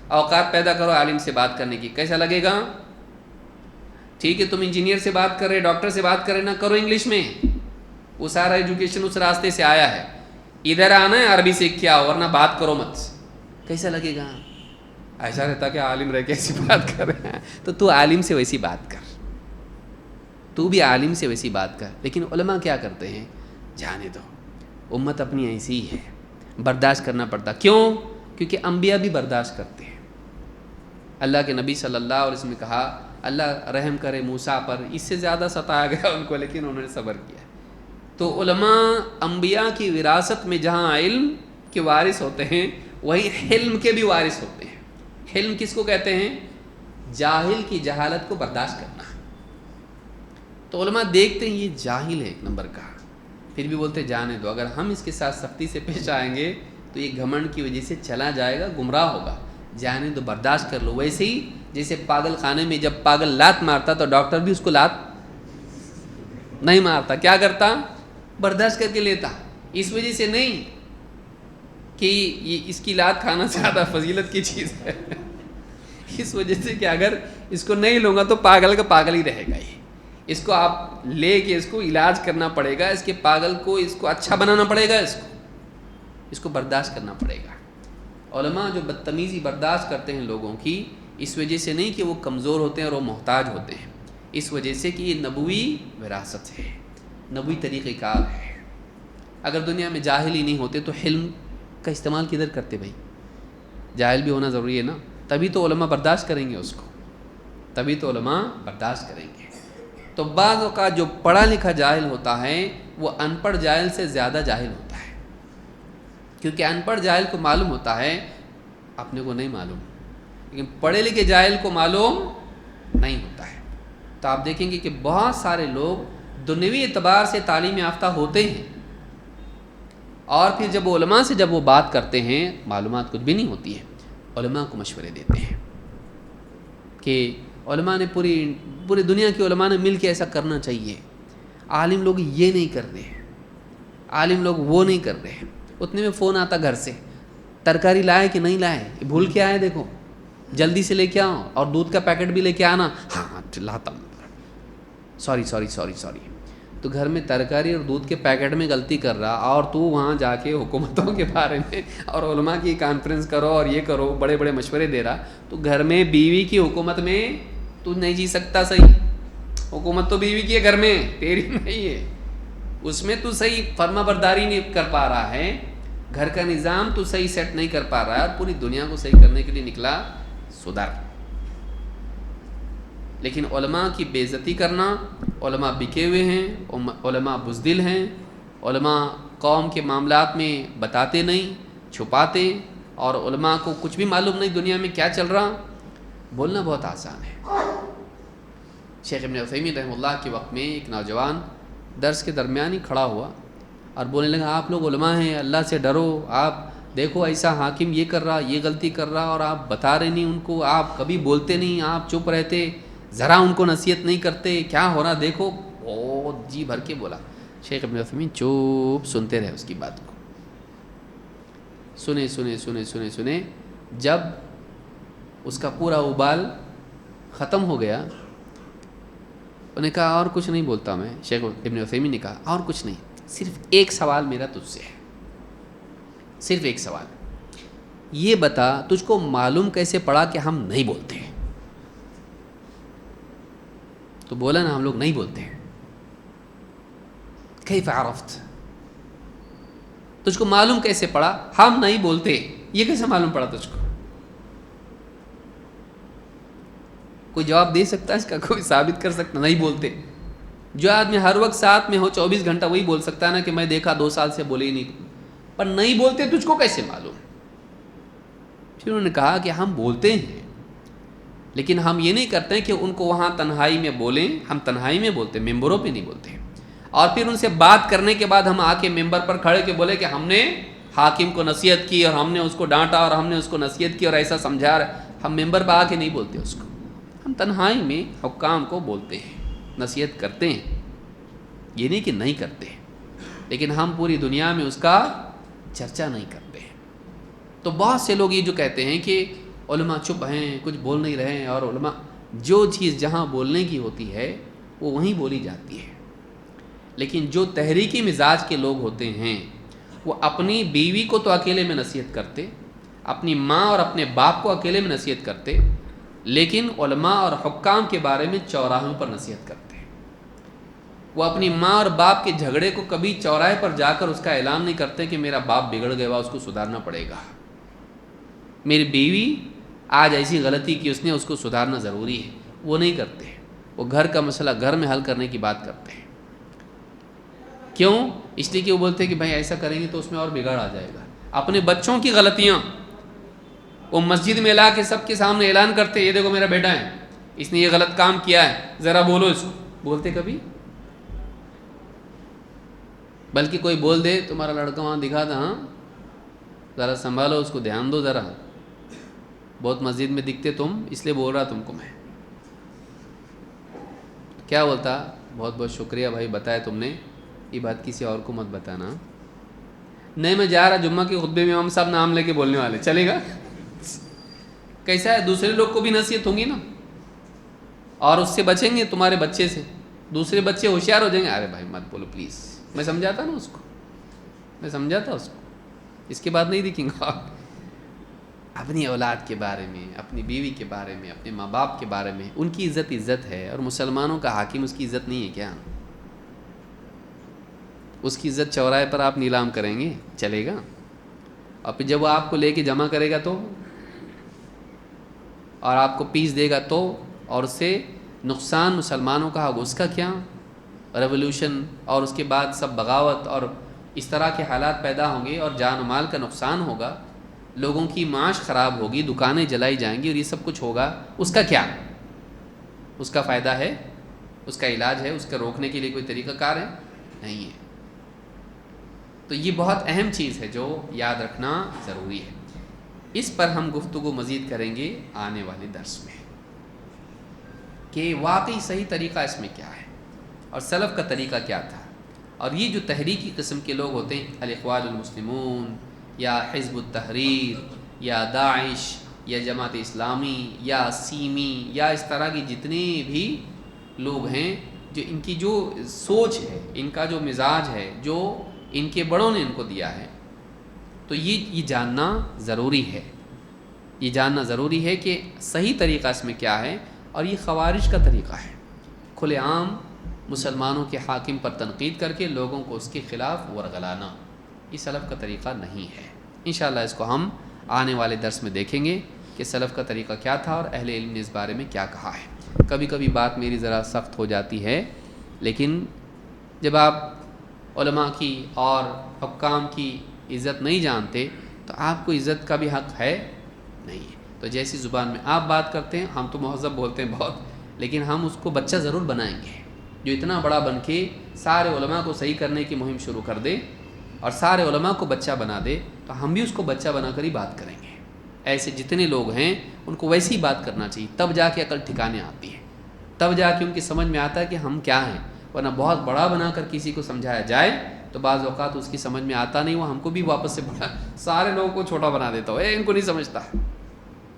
اوقات پیدا کرو عالم سے بات کرنے کی. کیسا لگے گا؟ ٹھیک ہے تم انجینئر سے بات کر رہے, ڈاکٹر سے بات کر رہے, نہ کرو انگلش میں. وہ سارا ایجوکیشن اس راستے سے آیا ہے. ادھر آنا ہے عربی سیکھ کے آؤ, ورنہ بات کرو مت. کیسا لگے گا؟ ایسا رہتا کہ عالم رہ کے ایسی بات کر رہے ہیں. تو عالم سے ویسی بات کر, تو بھی عالم سے ویسی بات کر. لیکن علماء کیا کرتے ہیں؟ جانے دو, امت اپنی ایسی ہی ہے, برداشت کرنا پڑتا. کیوں؟ کیونکہ انبیاء بھی برداشت کرتے ہیں. اللہ کے نبی صلی اللہ علیہ وسلم نے کہا اللہ رحم کرے موسیٰ پر, اس سے زیادہ ستایا گیا ان کو, لیکن انہوں نے صبر کیا. تو علماء انبیاء کی وراثت میں جہاں علم کے وارث ہوتے ہیں وہیں حلم کے بھی وارث ہوتے ہیں. حلم کس کو کہتے ہیں؟ جاہل کی جہالت کو برداشت کرنا. تو علماء دیکھتے ہیں یہ جاہل ہے ایک نمبر کا, پھر بھی بولتے جانے دو. اگر ہم اس کے ساتھ سختی سے پیش آئیں گے تو یہ گھمنڈ کی وجہ سے چلا جائے گا، گمراہ ہوگا، جانے تو برداشت کر لو۔ ویسے ہی جیسے پاگل خانے میں جب پاگل لات مارتا تو ڈاکٹر بھی اس کو لات نہیں مارتا، کیا کرتا؟ برداشت کر کے لیتا۔ اس وجہ سے نہیں کہ یہ اس کی لات کھانا زیادہ فضیلت کی چیز ہے، اس وجہ سے کہ اگر اس کو نہیں لوں گا تو پاگل کا پاگل ہی رہے گا، یہ اس کو آپ لے کے اس کو علاج کرنا پڑے گا، اس کے پاگل کو اس کو اچھا بنانا پڑے گا، اس کو برداشت کرنا پڑے گا۔ علماء جو بدتمیزی برداشت کرتے ہیں لوگوں کی، اس وجہ سے نہیں کہ وہ کمزور ہوتے ہیں اور وہ محتاج ہوتے ہیں، اس وجہ سے کہ یہ نبوی وراثت ہے، نبوی طریقہ کار ہے۔ اگر دنیا میں جاہل ہی نہیں ہوتے تو حلم کا استعمال کدھر کرتے بھائی؟ جاہل بھی ہونا ضروری ہے نا، تبھی تو علماء برداشت کریں گے اس کو، تبھی تو علماء برداشت کریں گے۔ تو بعض اوقات جو پڑھا لکھا جاہل ہوتا ہے وہ ان پڑھ جاہل سے زیادہ جاہل ہوتا ہے، کیونکہ ان پڑھ جاہل کو معلوم ہوتا ہے اپنے کو نہیں معلوم، لیکن پڑھے لکھے جاہل کو معلوم نہیں ہوتا ہے۔ تو آپ دیکھیں گے کہ بہت سارے لوگ دنیوی اعتبار سے تعلیم یافتہ ہوتے ہیں، اور پھر جب علماء سے جب وہ بات کرتے ہیں معلومات کچھ بھی نہیں ہوتی ہے، علماء کو مشورے دیتے ہیں کہ علماء نے پوری دنیا کے علماء نے مل کے ایسا کرنا چاہیے، عالم لوگ یہ نہیں کر رہے، عالم لوگ وہ نہیں کر رہے۔ اتنے میں فون آتا گھر سے، ترکاری لائے کہ نہیں لائے، بھول کے آئے دیکھو، جلدی سے لے کے آؤ، اور دودھ کا پیکٹ بھی لے کے آنا۔ ہاں لاتا ہوں، سوری۔ تو گھر میں ترکاری اور دودھ کے پیکٹ میں غلطی کر رہا، اور تو وہاں جا کے حکومتوں کے بارے میں اور علماء کی کانفرنس کرو اور یہ کرو، بڑے بڑے مشورے دے رہا، تو گھر میں بیوی کی حکومت میں تو نہیں جی سکتا صحیح۔ حکومت تو بیوی کی ہے گھر میں، تیری نہیں ہے، اس میں تو صحیح فرما برداری نہیں کر پا رہا ہے، گھر کا نظام تو صحیح سیٹ نہیں کر پا رہا ہے، اور پوری دنیا کو صحیح کرنے کے لیے نکلا، سدھر۔ لیکن علماء کی بے عزتی کرنا، علماء بکے ہوئے ہیں، علماء بزدل ہیں، علماء قوم کے معاملات میں بتاتے نہیں، چھپاتے، اور علماء کو کچھ بھی معلوم نہیں دنیا میں کیا چل رہا، بولنا بہت آسان ہے۔ شیخ ابن عثیمین رحمہ اللہ کے وقت میں ایک نوجوان درس کے درمیان ہی کھڑا ہوا اور بولنے لگا، آپ لوگ علماء ہیں، اللہ سے ڈرو، آپ دیکھو ایسا حاکم یہ کر رہا، یہ غلطی کر رہا، اور آپ بتا رہے نہیں ان کو، آپ کبھی بولتے نہیں، آپ چپ رہتے، ذرا ان کو نصیحت نہیں کرتے، کیا ہو رہا دیکھو، بہت جی بھر کے بولا۔ شیخ ابن عثیمین چوپ سنتے رہے اس کی بات کو، سنے، جب اس کا پورا ابال ختم ہو گیا، انہوں نے کہا اور کچھ نہیں بولتا میں۔ شیخ ابن عثیمین نے کہا اور کچھ نہیں، صرف ایک سوال میرا تجھ سے ہے، صرف ایک سوال، یہ بتا تجھ کو معلوم کیسے پڑا کہ ہم نہیں بولتے؟ تو بولا نا ہم لوگ نہیں بولتے ہیں۔ کیف عرفت، تجھ کو معلوم کیسے پڑا ہم نہیں بولتے؟ یہ کیسے معلوم پڑا تجھ کو؟ کوئی جواب دے سکتا ہے اس کا؟ کوئی ثابت کر سکتا؟ نہیں بولتے۔ جو آدمی ہر وقت ساتھ میں ہو 24 گھنٹہ وہی بول سکتا ہے نا کہ میں دیکھا 2 سال سے بولے ہی نہیں، پر نہیں بولتے تجھ کو کیسے معلوم؟ پھر انہوں نے کہا کہ ہم بولتے ہیں، لیکن ہم یہ نہیں کرتے کہ ان کو وہاں تنہائی میں بولیں، ہم تنہائی میں بولتے، ممبروں پہ نہیں بولتے، اور پھر ان سے بات کرنے کے بعد ہم آ کے ممبر پر کھڑے کے بولے کہ ہم نے حاکم کو نصیحت کی اور ہم نے اس کو ڈانٹا اور ہم نے اس کو نصیحت کی اور ایسا سمجھا، ہم ممبر پہ آ کے نہیں بولتے اس کو، ہم تنہائی میں حکام کو بولتے ہیں، نصیحت کرتے ہیں، یہ نہیں کہ نہیں کرتے، لیکن ہم پوری دنیا میں اس کا چرچا نہیں کرتے۔ تو بہت سے لوگ یہ جو کہتے ہیں کہ علماء چپ ہیں، کچھ بول نہیں رہے ہیں، اور علماء جو چیز جہاں بولنے کی ہوتی ہے وہ وہیں بولی جاتی ہے، لیکن جو تحریکی مزاج کے لوگ ہوتے ہیں وہ اپنی بیوی کو تو اکیلے میں نصیحت کرتے، اپنی ماں اور اپنے باپ کو اکیلے میں نصیحت کرتے، لیکن علماء اور حکام کے بارے میں چوراہوں پر نصیحت کرتے ہیں۔ وہ اپنی ماں اور باپ کے جھگڑے کو کبھی چوراہے پر جا کر اس کا اعلان نہیں کرتے کہ میرا باپ بگڑ گیا، اس کو سدھارنا پڑے گا، میری بیوی آج ایسی غلطی کی، اس نے اس کو سدھارنا ضروری ہے، وہ نہیں کرتے۔ وہ گھر کا مسئلہ گھر میں حل کرنے کی بات کرتے ہیں۔ کیوں؟ اس لیے کہ وہ بولتے ہیں کہ بھائی ایسا کریں گے تو اس میں اور بگاڑ آ جائے گا۔ اپنے بچوں کی غلطیاں وہ مسجد میں لا کے سب کے سامنے اعلان کرتے، یہ دیکھو میرا بیٹا ہے، اس نے یہ غلط کام کیا ہے، ذرا بولو اس کو، بولتے کبھی؟ بلکہ کوئی بول دے تمہارا لڑکا وہاں دکھا تھا، ہاں ذرا سنبھالو اس کو، دھیان دو ذرا، بہت مسجد میں دکھتے تم، اس لیے بول رہا تم کو میں. کیا بولتا؟ بہت بہت شکریہ بھائی، بتایا تم نے، یہ بات کسی اور کو مت بتانا. نہیں میں جا رہا جمعہ کے خطبے میں امام صاحب نام لے کے بولنے والے، چلے گا؟ کیسا ہے؟ دوسرے لوگ کو بھی نصیحت ہوں گی نا، اور اس سے بچیں گے تمہارے بچے سے. دوسرے بچے ہوشیار ہو جائیں گے، ارے بھائی مت بولو پلیز. میں سمجھاتا نا اس کو، میں سمجھاتا اس کو. اس کے بعد نہیں دکھیں گا. اپنی اولاد کے بارے میں، اپنی بیوی کے بارے میں، اپنے ماں باپ کے بارے میں، ان کی عزت ہے. اور مسلمانوں کا حاکم اس کی عزت نہیں ہے کیا؟ اس کی عزت چوراہے پر آپ نیلام کریں گے، چلے گا؟ اور پھر جب وہ آپ کو لے کے جمع کرے گا تو، اور آپ کو پیس دے گا تو، اور اس سے نقصان مسلمانوں کا ہوگا، اس کا کیا؟ ریولوشن، اور اس کے بعد سب بغاوت اور اس طرح کے حالات پیدا ہوں گے، اور جان و مال کا نقصان ہوگا، لوگوں کی معاش خراب ہوگی، دکانیں جلائی جائیں گی، اور یہ سب کچھ ہوگا. اس کا کیا؟ اس کا فائدہ ہے؟ اس کا علاج ہے؟ اس کا روکنے کے لیے کوئی طریقہ کار ہے؟ نہیں ہے. تو یہ بہت اہم چیز ہے جو یاد رکھنا ضروری ہے. اس پر ہم گفتگو مزید کریں گے آنے والے درس میں، کہ واقعی صحیح طریقہ اس میں کیا ہے، اور سلف کا طریقہ کیا تھا. اور یہ جو تحریکی قسم کے لوگ ہوتے ہیں، الاخوان المسلمون یا حزب التحریر یا داعش یا جماعت اسلامی یا سیمی یا اس طرح کی جتنے بھی لوگ ہیں، جو ان کی جو سوچ ہے، ان کا جو مزاج ہے، جو ان کے بڑوں نے ان کو دیا ہے، تو یہ جاننا ضروری ہے. یہ جاننا ضروری ہے کہ صحیح طریقہ اس میں کیا ہے. اور یہ خوارج کا طریقہ ہے، کھلے عام مسلمانوں کے حاکم پر تنقید کر کے لوگوں کو اس کے خلاف ورغلانا، یہ سلف کا طریقہ نہیں ہے. انشاءاللہ اس کو ہم آنے والے درس میں دیکھیں گے کہ سلف کا طریقہ کیا تھا اور اہل علم نے اس بارے میں کیا کہا ہے. کبھی کبھی بات میری ذرا سخت ہو جاتی ہے، لیکن جب آپ علماء کی اور حکام کی عزت نہیں جانتے تو آپ کو عزت کا بھی حق ہے نہیں ہے. تو جیسی زبان میں آپ بات کرتے ہیں، ہم تو مہذب بولتے ہیں بہت، لیکن ہم اس کو بچہ ضرور بنائیں گے جو اتنا بڑا بن کے سارے علماء کو صحیح کرنے کی مہم شروع کر دے اور سارے علماء کو بچہ بنا دے. تو ہم بھی اس کو بچہ بنا کر ہی بات کریں گے. ایسے جتنے لوگ ہیں ان کو ویسی ہی بات کرنا چاہیے، تب جا کے عقل ٹھکانے آتی ہے، تب جا کے ان کی سمجھ میں آتا ہے کہ ہم کیا ہیں. ورنہ بہت بڑا بنا کر کسی کو سمجھایا جائے تو بعض اوقات اس کی سمجھ میں آتا نہیں، وہ ہم کو بھی واپس سے بڑا، سارے لوگوں کو چھوٹا بنا دیتا ہو، ان کو نہیں سمجھتا.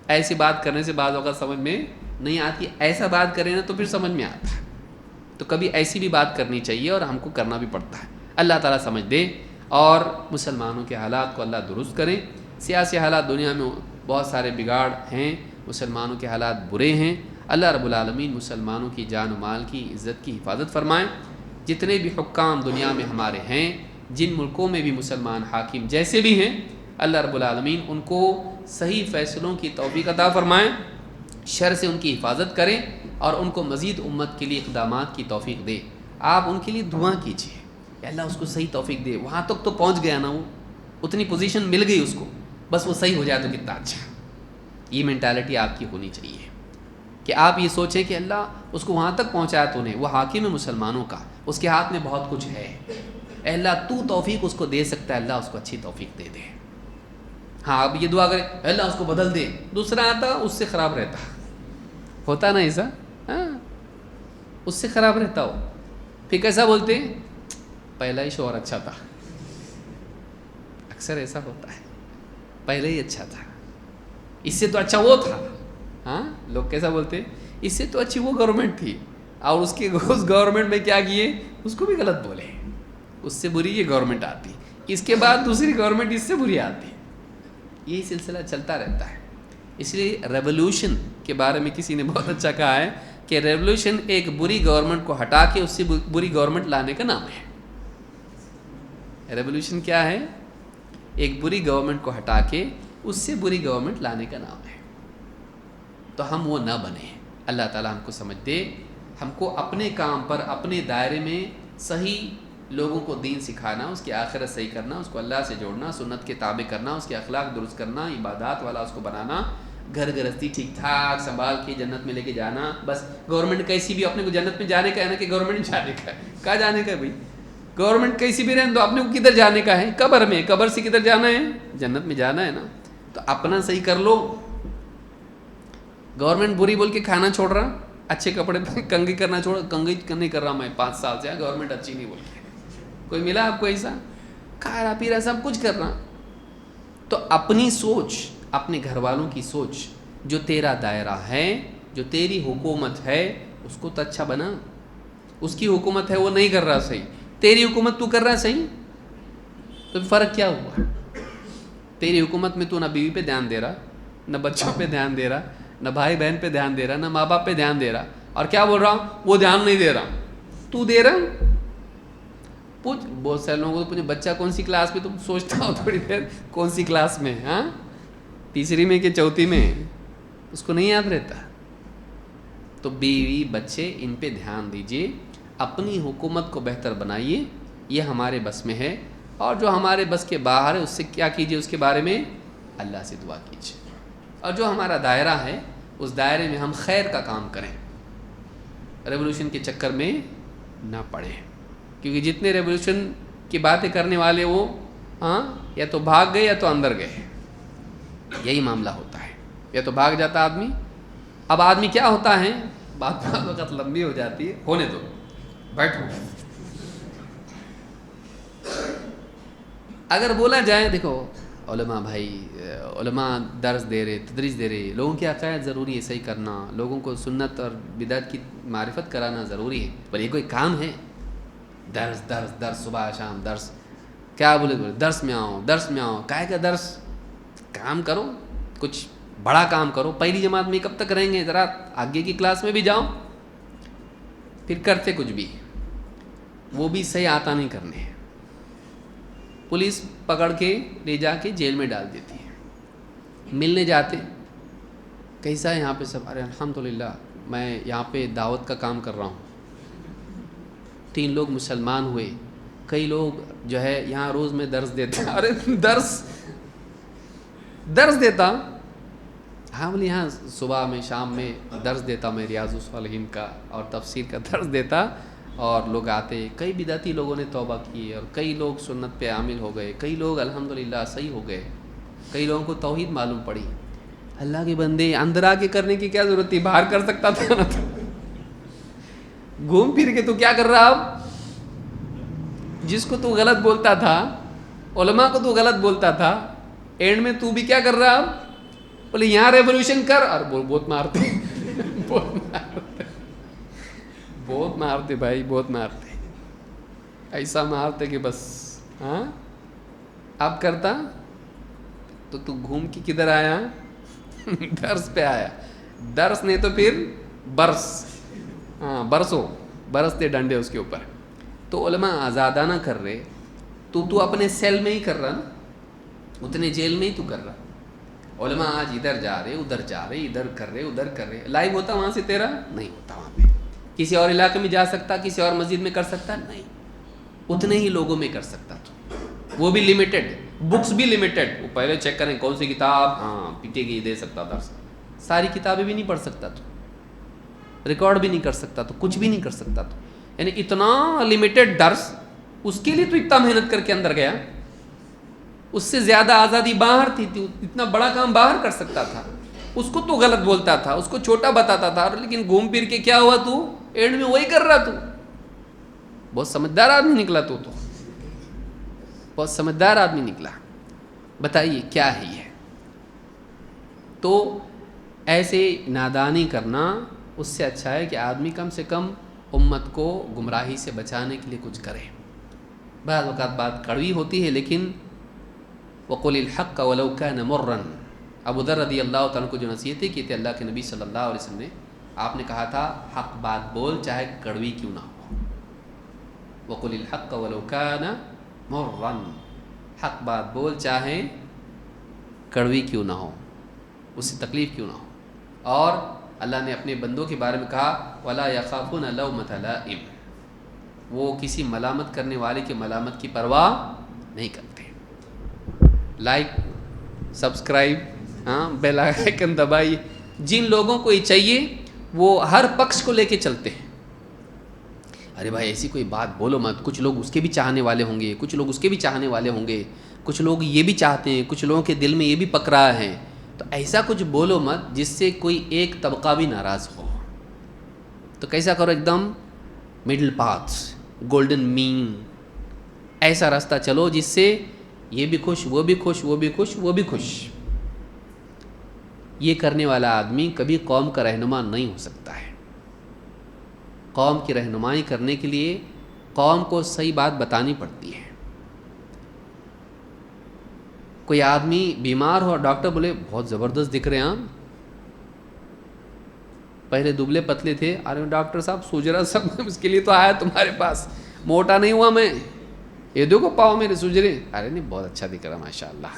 ایسی بات کرنے سے بعض اوقات سمجھ میں نہیں آتی. ایسا بات کریں نا تو پھر سمجھ میں آتا ہے. تو کبھی ایسی بھی بات کرنی چاہیے اور ہم کو کرنا بھی پڑتا ہے. اللہ تعالیٰ سمجھ دے اور مسلمانوں کے حالات کو اللہ درست کرے. سیاسی حالات دنیا میں بہت سارے بگاڑ ہیں، مسلمانوں کے حالات برے ہیں. اللہ رب العالمین مسلمانوں کی جان و مال کی عزت کی حفاظت فرمائیں. جتنے بھی حکام دنیا میں ہمارے ہیں، جن ملکوں میں بھی مسلمان حاکم جیسے بھی ہیں، اللہ رب العالمین ان کو صحیح فیصلوں کی توفیق عطا فرمائیں، شر سے ان کی حفاظت کریں اور ان کو مزید امت کے لیے اقدامات کی توفیق دے. آپ ان کے لیے دعا کیجیے کہ اللہ اس کو صحیح توفیق دے. وہاں تک تو پہنچ گیا نا، وہ اتنی پوزیشن مل گئی اس کو، بس وہ صحیح ہو جائے تو کتنا اچھا. یہ مینٹالٹی آپ کی ہونی چاہیے کہ آپ یہ سوچیں کہ اللہ اس کو وہاں تک پہنچایا تو نے، وہ حاکم ہے مسلمانوں کا، اس کے ہاتھ میں بہت کچھ ہے. اے اللہ تو توفیق اس کو دے سکتا ہے، اللہ اس کو اچھی توفیق دے دے. ہاں اب یہ دعا کرے اللہ اس کو بدل دے، دوسرا آتا اس سے خراب رہتا، ہوتا نا ایسا، ہاں اس سے خراب رہتا ہو. پھر کیسا بولتے پہلا ہی شوہر اچھا تھا. اکثر ایسا ہوتا ہے، پہلے ہی اچھا تھا، اس سے تو اچھا وہ تھا. ہاں لوگ کیسا بولتے، اس سے تو اچھی وہ گورنمنٹ تھی، اور اس گورنمنٹ میں کیا کیے اس کو بھی غلط بولے، اس سے بری یہ گورنمنٹ آتی، اس کے بعد دوسری گورنمنٹ اس سے بری آتی. یہی سلسلہ چلتا رہتا ہے. اس لیے ریولوشن کے بارے میں کسی نے بہت اچھا کہا ہے کہ ریولوشن ایک بری گورنمنٹ کو ہٹا کے اس سے بری گورنمنٹ لانے کا نام ہے. ریولوشن کیا ہے؟ ایک بری گورنمنٹ کو ہٹا کے اس سے بری گورنمنٹ لانے کا نام ہے. تو ہم وہ نہ بنیں. اللہ تعالیٰ ہم کو سمجھ دے، ہم کو اپنے کام پر اپنے دائرے میں صحیح لوگوں کو دین سکھانا، اس کی آخرت صحیح کرنا، اس کو اللہ سے جوڑنا، سنت کے تابع کرنا، اس کے اخلاق درست کرنا، عبادات والا اس کو بنانا، گھر گرہستی ٹھیک ٹھاک سنبھال کے جنت میں لے کے جانا. بس گورنمنٹ کیسی بھی اپنے کو جنت میں جانے کا ہے نا، کہ گورنمنٹ جانے کا ہے، کہاں جانے کا ہے بھائی؟ گورنمنٹ کیسی بھی رہنے دو، آپ نے کدھر جانے کا ہے؟ قبر میں. قبر سے کدھر جانا ہے؟ جنت میں جانا ہے نا. تو اپنا صحیح کر لو. گورنمنٹ بری بول کے کھانا چھوڑ رہا، اچھے کپڑے کنگھی کرنا چھوڑ. کنگھی نہیں کر رہا میں 5 سال سے، گورنمنٹ اچھی نہیں بول کے. کوئی ملا آپ کو ایسا؟ کھا رہا پی رہا سب کچھ کر رہا. تو اپنی سوچ، اپنے گھر والوں کی سوچ، جو تیرا دائرہ ہے، جو تیری حکومت ہے، اس کو تو اچھا بنا. اس کی حکومت ہے وہ نہیں کر رہا صحیح، تیری حکومت تو کر رہا صحیح. تو فرق کیا ہوا؟ تیری حکومت میں تو نہ بیوی پہ دھیان دے رہا، نہ بچوں پہ دھیان دے رہا، نہ بھائی بہن پہ دھیان دے رہا، نہ ماں باپ پہ دھیان دے رہا. اور کیا بول رہا ہوں؟ وہ دھیان نہیں دے رہا، تو دے رہا. پوچھ بہت سارے لوگوں کو تو پوچھ بچہ کون سی کلاس میں، تم سوچتا ہو تھوڑی دیر کون سی کلاس میں، ہاں تیسری میں کہ چوتھی میں، اس کو نہیں یاد رہتا. تو بیوی بچے ان پہ دھیان دیجیے، اپنی حکومت کو بہتر بنائیے، یہ ہمارے بس میں ہے. اور جو ہمارے بس کے باہر ہے اس سے کیا کیجیے؟ اس کے بارے میں اللہ سے دعا کیجیے. اور جو ہمارا دائرہ ہے اس دائرے میں ہم خیر کا کام کریں، ریولوشن کے چکر میں نہ پڑیں. کیونکہ جتنے ریولوشن کی باتیں کرنے والے وہ یا تو بھاگ گئے یا تو اندر گئے. یہی معاملہ ہوتا ہے، یا تو بھاگ جاتا آدمی. اب آدمی کیا ہوتا ہے، بات وقت لمبی ہو جاتی ہے، ہونے دو، بیٹھو. اگر بولا جائے، دیکھو علماء بھائی، علماء درس دے رہے، تدریس دے رہے، لوگوں کی عقائد ضروری ہے صحیح کرنا، لوگوں کو سنت اور بدعت کی معرفت کرانا ضروری ہے. پر یہ کوئی کام ہے؟ درس درس درس، صبح شام درس. کیا بولے درس میں آؤ، درس میں آؤ. کائے کا درس؟ کام کرو، کچھ بڑا کام کرو. پہلی جماعت میں کب تک رہیں گے؟ ذرا آگے کی کلاس میں بھی جاؤ. پھر کرتے کچھ بھی، وہ بھی صحیح آتا نہیں کرنے. پولیس پکڑ کے لے جا کے جیل میں ڈال دیتی ہے. ملنے جاتے، کیسا ہے یہاں پہ سب؟ ارے الحمدللہ میں یہاں پہ دعوت کا کام کر رہا ہوں. 3 لوگ مسلمان ہوئے. کئی لوگ جو ہے یہاں روز میں درس دیتے. ارے درس دیتا؟ ہاں بولے یہاں صبح میں شام میں درس دیتا، میں ریاض الصالحین کا اور تفسیر کا درس دیتا. اور لوگ آتے، کئی بدعتی لوگوں نے توبہ کی، اور کئی لوگ سنت پہ عامل ہو گئے، کئی لوگ الحمدللہ صحیح ہو گئے، کئی لوگوں کو توحید معلوم پڑی. اللہ کے بندے، اندر آ کے کرنے کی کیا ضرورت تھی؟ باہر کر سکتا تھا نا. گھوم پھر کے تو کیا کر رہا؟ اب جس کو تو غلط بولتا تھا، علماء کو تو غلط بولتا تھا، اینڈ میں تو بھی کیا کر رہا؟ اب بولے یہاں ریولوشن کر. اور بہت مارتے بہت مارتے بھائی، بہت مارتے، ایسا مارتے کہ بس. اب کرتا تو گھوم کے کدھر آیا؟ درس پہ آیا. درس نہیں تو پھر برس، برسوں برستے ڈنڈے اس کے اوپر. تو علماء آزادانہ کر رہے، تو اپنے سیل میں ہی کر رہا نا، اتنے جیل میں ہی تو کر رہا. علماء آج ادھر جا رہے، ادھر جا رہے، ادھر کر رہے، ادھر کر رہے. لائیو ہوتا وہاں سے تیرا؟ نہیں ہوتا وہاں پہ. کسی اور علاقے میں جا سکتا، کسی اور مسجد میں کر سکتا؟ نہیں. اتنے ہی لوگوں میں کر سکتا تو، وہ بھی لمیٹڈ، بکس بھی لمیٹڈ. وہ پہلے چیک کریں کون سی کتاب پیٹے گی دے سکتا تھا. ساری کتابیں بھی نہیں پڑھ سکتا تو، ریکارڈ بھی نہیں کر سکتا تو، کچھ بھی نہیں کر سکتا تو. یعنی اتنا لمیٹڈ درس، اس کے لیے تو اتنا محنت کر کے اندر گیا. اس سے زیادہ آزادی باہر تھی، اتنا بڑا کام باہر کر سکتا تھا. اس کو تو غلط بولتا تھا، اس کو چھوٹا بتاتا تھا، لیکن گھوم پھر کے کیا ہوا؟ تو اینڈ میں وہی کر رہا. تو بہت سمجھدار آدمی نکلا. تو بہت سمجھدار آدمی نکلا. بتائیے کیا ہے یہ؟ تو ایسے نادانی کرنا اس سے اچھا ہے کہ آدمی کم سے کم امت کو گمراہی سے بچانے کے لیے کچھ کرے. بعض اوقات بات کڑوی ہوتی ہے، لیکن وَقُلِ الْحَقَّ وَلَوْ كَانَ مُرًّا. ابو ذر رضی اللہ تعالیٰ کو جو نصیحتیں کی تھی اللہ کے نبی صلی اللہ علیہ وسلم نے، آپ نے کہا تھا حق بات بول چاہے کڑوی کیوں نہ ہو. وَقُلِ الْحَقَّ وَلَوْ كَانَ مُرًّا. حق بات بول چاہے کڑوی کیوں نہ ہو، اس سے تکلیف کیوں نہ ہو. اور اللہ نے اپنے بندوں کے بارے میں کہا وَلَا يَخَافُونَ لَوْمَةَ لَائِمٍ. وہ کسی ملامت کرنے والے کی ملامت کی پرواہ نہیں کرتے. لائک، سبسکرائب، بیل آئیکن دبائیے. جن لوگوں کو یہ چاہیے وہ ہر پکش کو لے کے چلتے ہیں. ارے بھائی ایسی کوئی بات بولو مت، کچھ لوگ اس کے بھی چاہنے والے ہوں گے، کچھ لوگ اس کے بھی چاہنے والے ہوں گے، کچھ لوگ یہ بھی چاہتے ہیں، کچھ لوگوں کے دل میں یہ بھی پک رہا ہے، تو ایسا کچھ بولو مت جس سے کوئی ایک طبقہ بھی ناراض ہو. تو کیسا کرو، ایک دم مڈل پاتھ، گولڈن مین، ایسا راستہ چلو جس سے یہ بھی خوش، وہ بھی خوش، وہ بھی خوش، وہ بھی خوش. یہ کرنے والا آدمی کبھی قوم کا رہنما نہیں ہو سکتا ہے. قوم کی رہنمائی کرنے کے لیے قوم کو صحیح بات بتانی پڑتی ہے. کوئی آدمی بیمار ہو اور ڈاکٹر بولے بہت زبردست دکھ رہے ہیں آپ، پہلے دبلے پتلے تھے، ارے ڈاکٹر صاحب سوچ رہا سب اس کے لیے تو آیا تمہارے پاس، موٹا نہیں ہوا میں، یہ دیکھو پاؤں میرے سوج رہے، ارے نہیں بہت اچھا دکھ رہا ماشاء اللہ.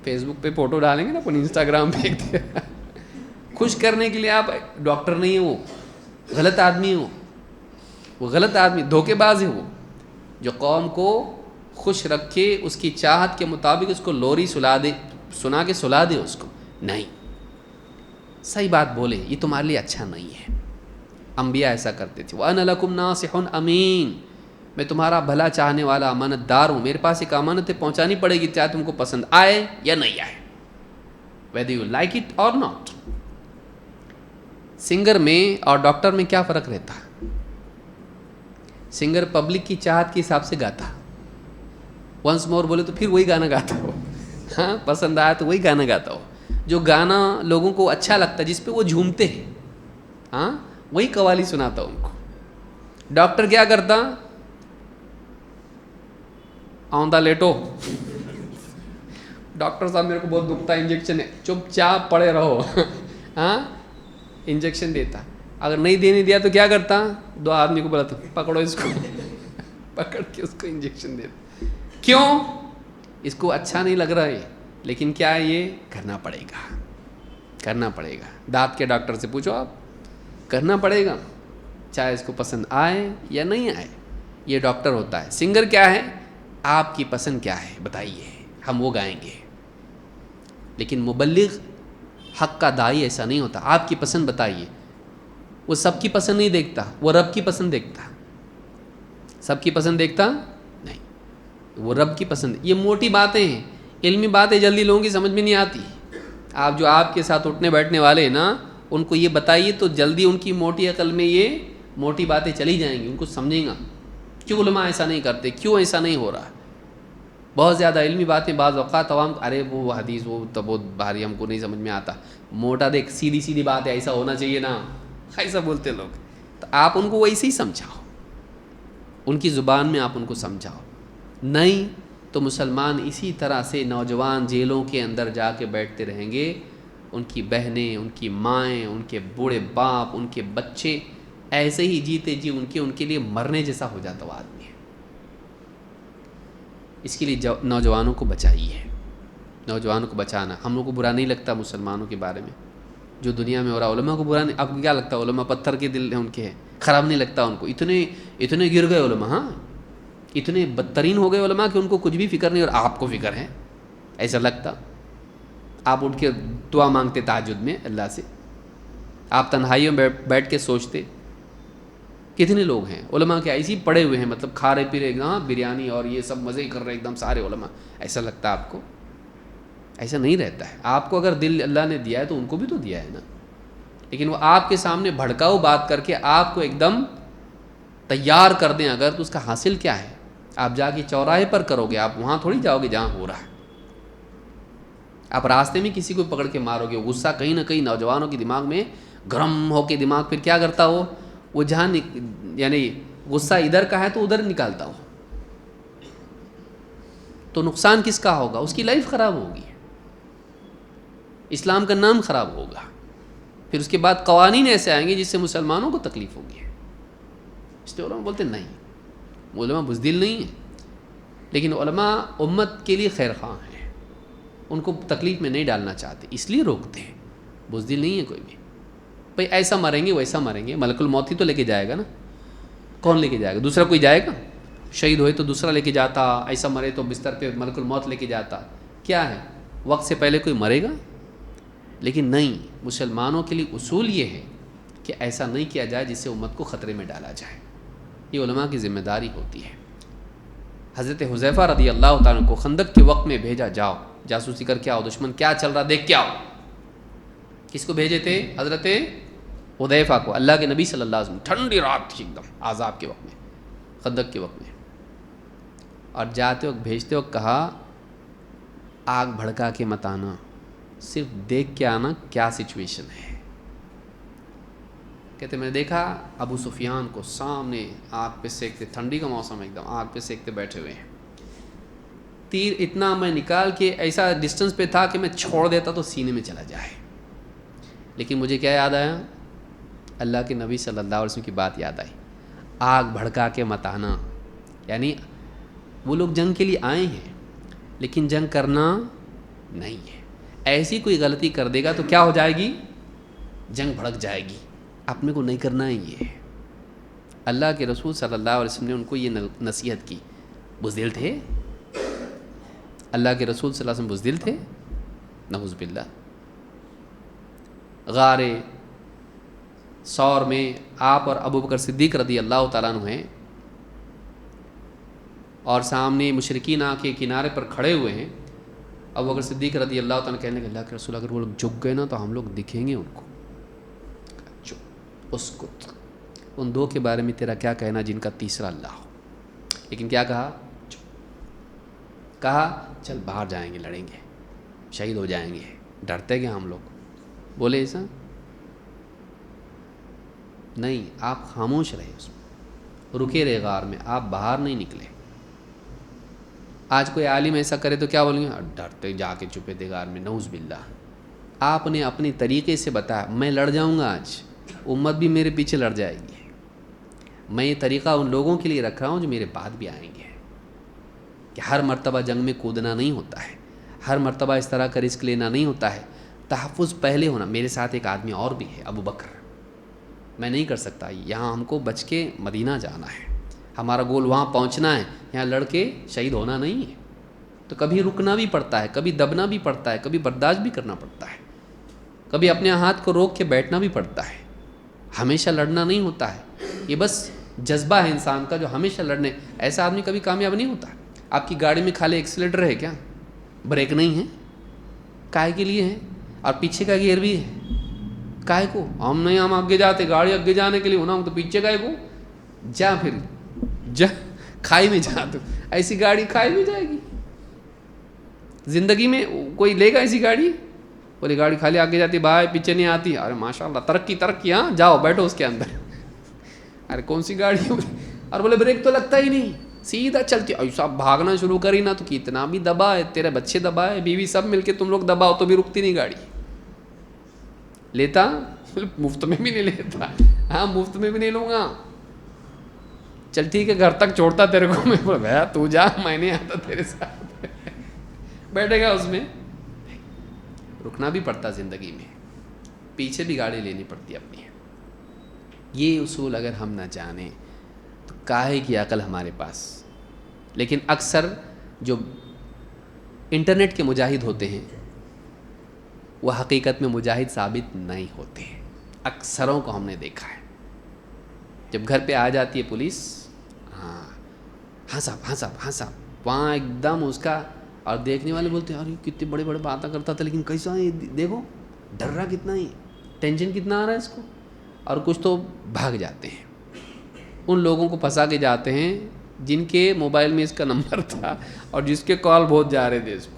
فیس بک پہ فوٹو ڈالیں گے نا، اپن انسٹاگرام پہ خوش کرنے کے لیے. آپ ڈاکٹر نہیں ہیں، وہ غلط آدمی ہو، وہ غلط آدمی، دھوکے باز ہے وہ، جو قوم کو خوش رکھے، اس کی چاہت کے مطابق اس کو لوری سنا کے سلا دے اس کو. نہیں، صحیح بات بولے، یہ تمہارے لیے اچھا نہیں ہے. انبیاء ایسا کرتے تھے. وَأَنَا لَكُمْ نَاصِحٌ أَمِينٌ، میں تمہارا بھلا چاہنے والا امانت دار ہوں، میرے پاس ایک امانت پہنچانی پڑے گی، چاہے تم کو پسند آئے یا نہیں آئے، whether you like it or not. Singer میں اور ڈاکٹر میں کیا فرق رہتا؟ سنگر پبلک کی چاہت کے حساب سے گاتا، ونس مور بولے تو پھر وہی گانا گاتا ہو، ہاں پسند آیا تو وہی گانا گاتا ہو، جو گانا لوگوں کو اچھا لگتا ہے، جس پہ وہ جھومتے ہیں، ہاں وہی قوالی سناتا ان کو. ڈاکٹر کیا کرتا؟ آؤندہ لیٹو، ڈاکٹر صاحب میرے کو بہت دکھتا ہے، انجیکشن ہے، چپ چاپ پڑے رہو، ہاں انجیکشن دیتا. اگر نہیں دینے دیا تو کیا کرتا؟ دو آدمی کو بلاتا، پکڑو اس کو، پکڑ کے اس کو انجیکشن دیتا. کیوں؟ اس کو اچھا نہیں لگ رہا ہے، لیکن کیا ہے، یہ کرنا پڑے گا، کرنا پڑے گا. دانت کے ڈاکٹر سے پوچھو آپ، کرنا پڑے گا چاہے اس کو پسند آئے یا نہیں آئے. یہ ڈاکٹر ہوتا ہے. سنگر کیا ہے؟ آپ کی پسند کیا ہے بتائیے، ہم وہ گائیں گے. لیکن مبلغ، حق کا داعی ایسا نہیں ہوتا. آپ کی پسند بتائیے. وہ سب کی پسند نہیں دیکھتا، وہ رب کی پسند دیکھتا. سب کی پسند دیکھتا نہیں، وہ رب کی پسند. یہ موٹی باتیں ہیں، علمی باتیں جلدی لوگوں کی سمجھ میں نہیں آتی. آپ جو آپ کے ساتھ اٹھنے بیٹھنے والے ہیں نا، ان کو یہ بتائیے تو جلدی ان کی موٹی عقل میں یہ موٹی باتیں چلی جائیں گی، ان کو سمجھیں گا کیوں علماء ایسا نہیں کرتے، کیوں ایسا نہیں ہو رہا. بہت زیادہ علمی باتیں بعض اوقات عوام، ارے وہ حدیث وہ تو بہت بھاری، ہم کو نہیں سمجھ میں آتا. موٹا دیکھ، سیدھی سیدھی بات ہے، ایسا ہونا چاہیے نا، ایسا بولتے لوگ. تو آپ ان کو ویسے ہی سمجھاؤ، ان کی زبان میں آپ ان کو سمجھاؤ. نہیں تو مسلمان اسی طرح سے نوجوان جیلوں کے اندر جا کے بیٹھتے رہیں گے. ان کی بہنیں، ان کی مائیں، ان کے بوڑھے باپ، ان کے بچے ایسے ہی جیتے جی ان کے لیے مرنے جیسا ہو جاتا وہ آدمی ہے. اس کے لیے نوجوانوں کو بچائیے، نوجوانوں کو بچانا. ہم لوگ کو برا نہیں لگتا مسلمانوں کے بارے میں جو دنیا میں ہو رہا. علماء کو برا نہیں، آپ کو کیا لگتا ہے؟ علماء پتھر کے دل ہیں ان کے، ہیں، خراب نہیں لگتا ان کو. اتنے گر گئے علماء، ہاں اتنے بدترین ہو گئے علماء کہ ان کو کچھ بھی فکر نہیں، اور آپ کو فکر ہے، ایسا لگتا؟ آپ اٹھ کے دعا مانگتے تہجد میں اللہ سے، آپ تنہائیوں میں بیٹھ کے سوچتے. کتنے لوگ ہیں علماء کے ایسے ہی پڑے ہوئے ہیں، مطلب کھا رہے پی رہے، ہاں بریانی اور یہ سب مزے کر رہے ایک دم سارے علماء. ایسا لگتا ہے آپ کو؟ ایسا نہیں رہتا ہے. آپ کو اگر دل اللہ نے دیا ہے تو ان کو بھی تو دیا ہے نا. لیکن وہ آپ کے سامنے بھڑکاؤ بات کر کے آپ کو ایک دم تیار کر دیں اگر، تو اس کا حاصل کیا ہے؟ آپ جا کے چوراہے پر کرو گے، آپ وہاں تھوڑی جاؤ گے جہاں ہو رہا ہے. آپ راستے میں کسی کو پکڑ کے مارو گے. غصہ کہیں نہ کہیں نوجوانوں کے دماغ میں گرم ہو کے دماغ پھر کیا کرتا ہو، وہ جہاں یعنی غصہ ادھر کا ہے تو ادھر نکالتا ہو. تو نقصان کس کا ہوگا؟ اس کی لائف خراب ہوگی، اسلام کا نام خراب ہوگا. پھر اس کے بعد قوانین ایسے آئیں گے جس سے مسلمانوں کو تکلیف ہوگی. اس لیے علماء بولتے نہیں، علماء بزدل نہیں ہیں، لیکن علماء امت کے لیے خیر خواہ ہیں، ان کو تکلیف میں نہیں ڈالنا چاہتے، اس لیے روکتے ہیں. بزدل نہیں ہے کوئی بھی. بھائی ایسا مریں گے ویسا مریں گے، ملک الموت ہی تو لے کے جائے گا نا. کون لے کے جائے گا؟ دوسرا کوئی جائے گا؟ شہید ہوئے تو دوسرا لے کے جاتا، ایسا مرے تو بستر پہ ملک الموت لے کے جاتا. کیا ہے، وقت سے پہلے کوئی مرے گا؟ لیکن نہیں، مسلمانوں کے لیے اصول یہ ہے کہ ایسا نہیں کیا جائے جس سے امت کو خطرے میں ڈالا جائے. یہ علماء کی ذمہ داری ہوتی ہے. حضرت حذیفہ رضی اللہ تعالیٰ عنہ کو خندق کے وقت میں بھیجا، جاؤ جاسوسی کر کے آؤ، دشمن کیا چل رہا دیکھ کے آؤ. کس کو بھیجے تھے؟ حضرت حذیفہ کو. اللہ کے نبی صلی اللہ علیہ وسلم، ٹھنڈی رات تھی ایک دم، عذاب کے وقت میں، خندق کے وقت میں، اور جاتے وقت بھیجتے وقت کہا آگ بھڑکا کے مت آنا، صرف دیکھ کے آنا کیا سچویشن ہے. کہتے میں نے دیکھا ابو سفیان کو سامنے آگ پہ سیکتے، ٹھنڈی کا موسم ایک دم، آگ پہ سیکتے بیٹھے ہوئے ہیں. تیر اتنا میں نکال کے ایسا ڈسٹنس پہ تھا کہ میں چھوڑ دیتا تو سینے میں چلا جائے. لیکن مجھے کیا یاد آیا؟ اللہ کے نبی صلی اللہ علیہ وسلم کی بات یاد آئی، آگ بھڑکا کے مت آنا. یعنی وہ لوگ جنگ کے لیے آئے ہیں لیکن جنگ کرنا نہیں ہے. ایسی کوئی غلطی کر دے گا تو کیا ہو جائے گی؟ جنگ بھڑک جائے گی. اپنے کو نہیں کرنا ہے. یہ اللہ کے رسول صلی اللہ علیہ وسلم نے ان کو یہ نصیحت کی. بزدل تھے اللہ کے رسول صلی اللہ علیہ وسلم؟ بزدل تھے؟ نعوذ باللہ. غار ثور میں آپ اور ابو بکر صدیق رضی اللہ تعالیٰ عنہ ہیں اور سامنے مشرکین آ کے کنارے پر کھڑے ہوئے ہیں. ابو بکر صدیق رضی اللہ تعالیٰ کہنے لگے اللہ کے رسول اگر وہ لوگ جھک گئے نا تو ہم لوگ دکھیں گے ان کو. اسکت، ان دو کے بارے میں تیرا کیا کہنا جن کا تیسرا اللہ ہو. لیکن کیا کہا؟ کہا چل باہر جائیں گے، لڑیں گے، شہید ہو جائیں گے. ڈرتے گے ہم لوگ؟ بولے ایسا نہیں، آپ خاموش رہے، اس میں رکے رہے غار میں، آپ باہر نہیں نکلے. آج کوئی عالم ایسا کرے تو کیا بولیں گے؟ ڈرتے جا کے چھپے تھے غار میں. نعوذ باللہ. آپ نے اپنی طریقے سے بتایا میں لڑ جاؤں گا، آج امت بھی میرے پیچھے لڑ جائے گی. میں یہ طریقہ ان لوگوں کے لیے رکھ رہا ہوں جو میرے بعد بھی آئیں گے کہ ہر مرتبہ جنگ میں کودنا نہیں ہوتا ہے، ہر مرتبہ اس طرح کا رسک لینا نہیں ہوتا ہے. تحفظ پہلے ہونا. میرے ساتھ ایک آدمی اور بھی ہے، ابو بکر. میں نہیں کر سکتا، یہاں ہم کو بچ کے مدینہ جانا ہے، ہمارا گول وہاں پہنچنا ہے، یہاں لڑ کے شہید ہونا نہیں ہے. تو کبھی رکنا بھی پڑتا ہے، کبھی دبنا بھی پڑتا ہے، کبھی برداشت بھی کرنا پڑتا ہے، کبھی اپنے ہاتھ کو روک کے بیٹھنا بھی پڑتا ہے. ہمیشہ لڑنا نہیں ہوتا ہے. یہ بس جذبہ ہے انسان کا جو ہمیشہ لڑنے. ایسا آدمی کبھی کامیاب نہیں ہوتا. آپ کی گاڑی میں خالی ایکسیلیٹر ہے کیا؟ بریک نہیں ہے؟ کائے کے لیے ہے؟ اور پیچھے کا گیئر بھی ہے. کائے کو؟ ہم آگے جاتے، گاڑی آگے جانے کے لیے ہونا تو پیچھے کائے کو؟ جا پھر جا کھائی میں جا. تو ایسی گاڑی کھائی میں جائے گی؟ زندگی میں کوئی لے گا ایسی گاڑی؟ بولے گاڑی خالی آگے جاتی، بھائی پیچھے نہیں آتی. ارے ماشاء اللہ، ترقی، ہاں جاؤ بیٹھو اس کے اندر. ارے کون سی گاڑی؟ اور بولے بریک تو لگتا ہی نہیں، سیدھا چلتی. ایسا بھاگنا شروع کری نا تو کتنا بھی دبا ہے، تیرے بچے دبا ہے، بیوی، سب مل کے تم لوگ دباؤ تو بھی رکتی نہیں گاڑی. لیتا؟ مفت میں بھی نہیں لیتا. ہاں مفت میں بھی نہیں لوں گا. چل ٹھیک ہے، گھر تک چھوڑتا تیرے کو. میں بولا بھیا تو جا، میں نہیں آتا تیرے ساتھ. بیٹھے گا اس میں. رکنا بھی پڑتا زندگی میں، پیچھے بھی گاڑی لینی پڑتی اپنی. یہ اصول اگر ہم نہ جانیں تو کاہے کی عقل ہمارے پاس. لیکن اکثر جو انٹرنیٹ کے مجاہد ہوتے ہیں وہ حقیقت میں مجاہد ثابت نہیں ہوتے. اکثروں کو ہم نے دیکھا ہے. جب گھر پہ آ جاتی ہے پولیس، ہاں صاحب وہاں ایک دم اس کا، اور دیکھنے والے بولتے ہیں ارے کتنے بڑے بڑے باتیں کرتا تھا لیکن کیسا ہے دیکھو، ڈر رہا کتنا ہی، ٹینشن کتنا آ رہا ہے اس کو. اور کچھ تو بھاگ جاتے ہیں. ان لوگوں کو پھنسا کے جاتے ہیں جن کے موبائل میں اس کا نمبر تھا اور جس کے کال بہت جا رہے تھے اس کو.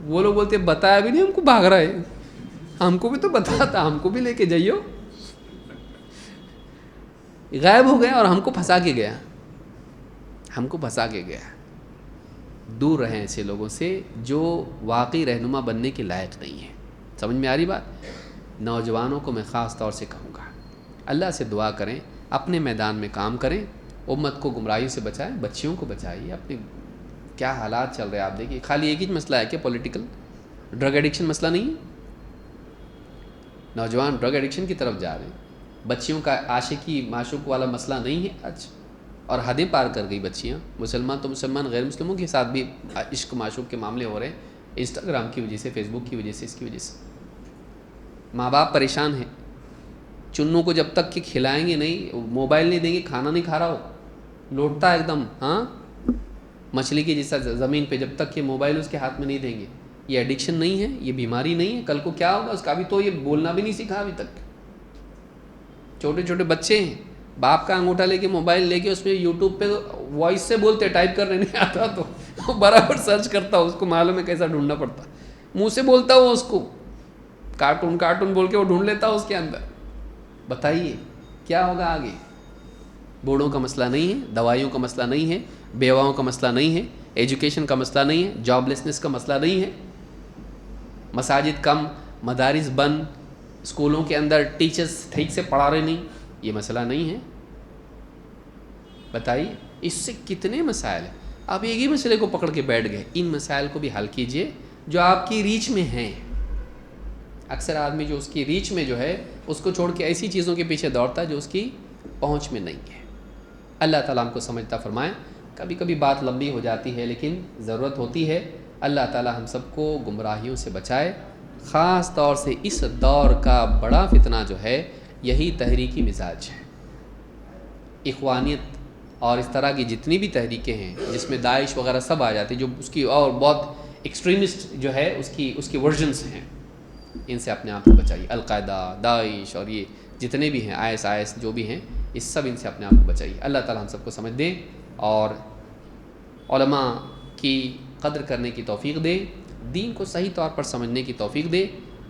وہ لوگ بولتے ہیں بتایا بھی نہیں ہم کو، بھاگ رہا ہے. ہم کو بھی تو بتاتا، ہم کو بھی لے کے جائیو. غائب ہو گیا اور ہم کو پھنسا کے گیا. دور رہیں ایسے لوگوں سے جو واقعی رہنما بننے کے لائق نہیں ہیں. سمجھ میں آ رہی بات؟ نوجوانوں کو میں خاص طور سے کہوں گا، اللہ سے دعا کریں، اپنے میدان میں کام کریں، امت کو گمراہی سے بچائیں، بچیوں کو بچائیے. اپنے کیا حالات چل رہے ہیں آپ دیکھیے. خالی ایک ہی مسئلہ ہے کہ پولیٹیکل ڈرگ ایڈکشن مسئلہ نہیں ہے. نوجوان ڈرگ ایڈکشن کی طرف جا رہے ہیں. بچیوں کا عاشقی معشوق والا مسئلہ نہیں ہے آج، اور حدیں پار کر گئی بچیاں. مسلمان تو مسلمان، غیر مسلموں کے ساتھ بھی عشق معشوق کے معاملے ہو رہے ہیں، انسٹاگرام کی وجہ سے، فیس بک کی وجہ سے، اس کی وجہ سے. ماں باپ پریشان ہیں. چنوں کو جب تک کہ کھلائیں گے نہیں، موبائل نہیں دیں گے، کھانا نہیں کھا رہا ہو، لوٹتا ہے ایک دم، ہاں مچھلی کی جیسا زمین پہ، جب تک کہ موبائل اس کے ہاتھ میں نہیں دیں گے۔ یہ ایڈکشن نہیں ہے، یہ بیماری نہیں ہے، کل کو کیا ہوگا اس کا بھی تو یہ بولنا بھی نہیں سیکھا ابھی تک۔ چھوٹے چھوٹے بچے ہیں، باپ کا انگوٹھا لے کے موبائل لے کے اس میں یوٹیوب پہ وائس سے بولتے، ٹائپ کرنے نہیں آتا تو برابر سرچ کرتا، اس کو معلوم ہے کیسا ڈھونڈنا پڑتا، منہ سے بولتا وہ اس کو، کارٹون بول کے وہ ڈھونڈ لیتا اس کے اندر۔ بتائیے کیا ہوگا آگے؟ بوڑھوں کا مسئلہ نہیں ہے، دوائیوں کا مسئلہ نہیں ہے، بیواؤں کا مسئلہ نہیں ہے، ایجوکیشن کا مسئلہ نہیں ہے، جاب لیسنس کا مسئلہ نہیں ہے، مساجد کم، مدارس بند، اسکولوں کے اندر ٹیچرز ٹھیک سے پڑھا رہے نہیں، یہ مسئلہ نہیں ہے۔ بتائیے اس سے کتنے مسائل ہیں، آپ ایک ہی مسئلے کو پکڑ کے بیٹھ گئے۔ ان مسائل کو بھی حل کیجئے جو آپ کی ریچ میں ہیں۔ اکثر آدمی جو اس کی ریچ میں جو ہے اس کو چھوڑ کے ایسی چیزوں کے پیچھے دوڑتا ہے جو اس کی پہنچ میں نہیں ہے۔ اللہ تعالیٰ ہم کو سمجھتا فرمائے۔ کبھی کبھی بات لمبی ہو جاتی ہے لیکن ضرورت ہوتی ہے۔ اللہ تعالیٰ ہم سب کو گمراہیوں سے بچائے، خاص طور سے اس دور کا بڑا فتنہ جو ہے یہی تحریکی مزاج ہے۔ اخوانیت اور اس طرح کی جتنی بھی تحریکیں ہیں جس میں داعش وغیرہ سب آ جاتی، جو اس کی اور بہت ایکسٹریمسٹ جو ہے اس کی ورژنس ہیں، ان سے اپنے آپ کو بچائیے۔ القاعدہ، داعش اور یہ جتنے بھی ہیں، IS جو بھی ہیں، اس سب ان سے اپنے آپ کو بچائیے۔ اللہ تعالیٰ ہم سب کو سمجھ دے اور علماء کی قدر کرنے کی توفیق دے، دین کو صحیح طور پر سمجھنے کی توفیق دے،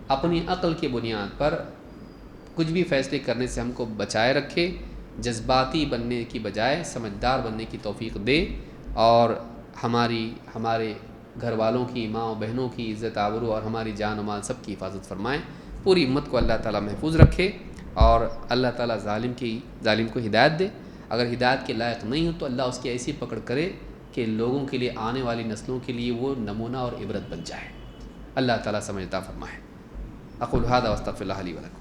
اپنی عقل کی بنیاد پر کچھ بھی فیصلے کرنے سے ہم کو بچائے رکھے، جذباتی بننے کی بجائے سمجھدار بننے کی توفیق دے، اور ہمارے گھر والوں کی، ماں و بہنوں کی عزت آبرو اور ہماری جان و مال سب کی حفاظت فرمائے۔ پوری امت کو اللہ تعالیٰ محفوظ رکھے، اور اللہ تعالیٰ ظالم کو ہدایت دے۔ اگر ہدایت کے لائق نہیں ہو تو اللہ اس کی ایسی پکڑ کرے کہ لوگوں کے لیے، آنے والی نسلوں کے لیے وہ نمونہ اور عبرت بن جائے۔ اللہ تعالیٰ سمجھتا فرمائے۔ اقول ھذا واستغفر اللہ لی ولکم۔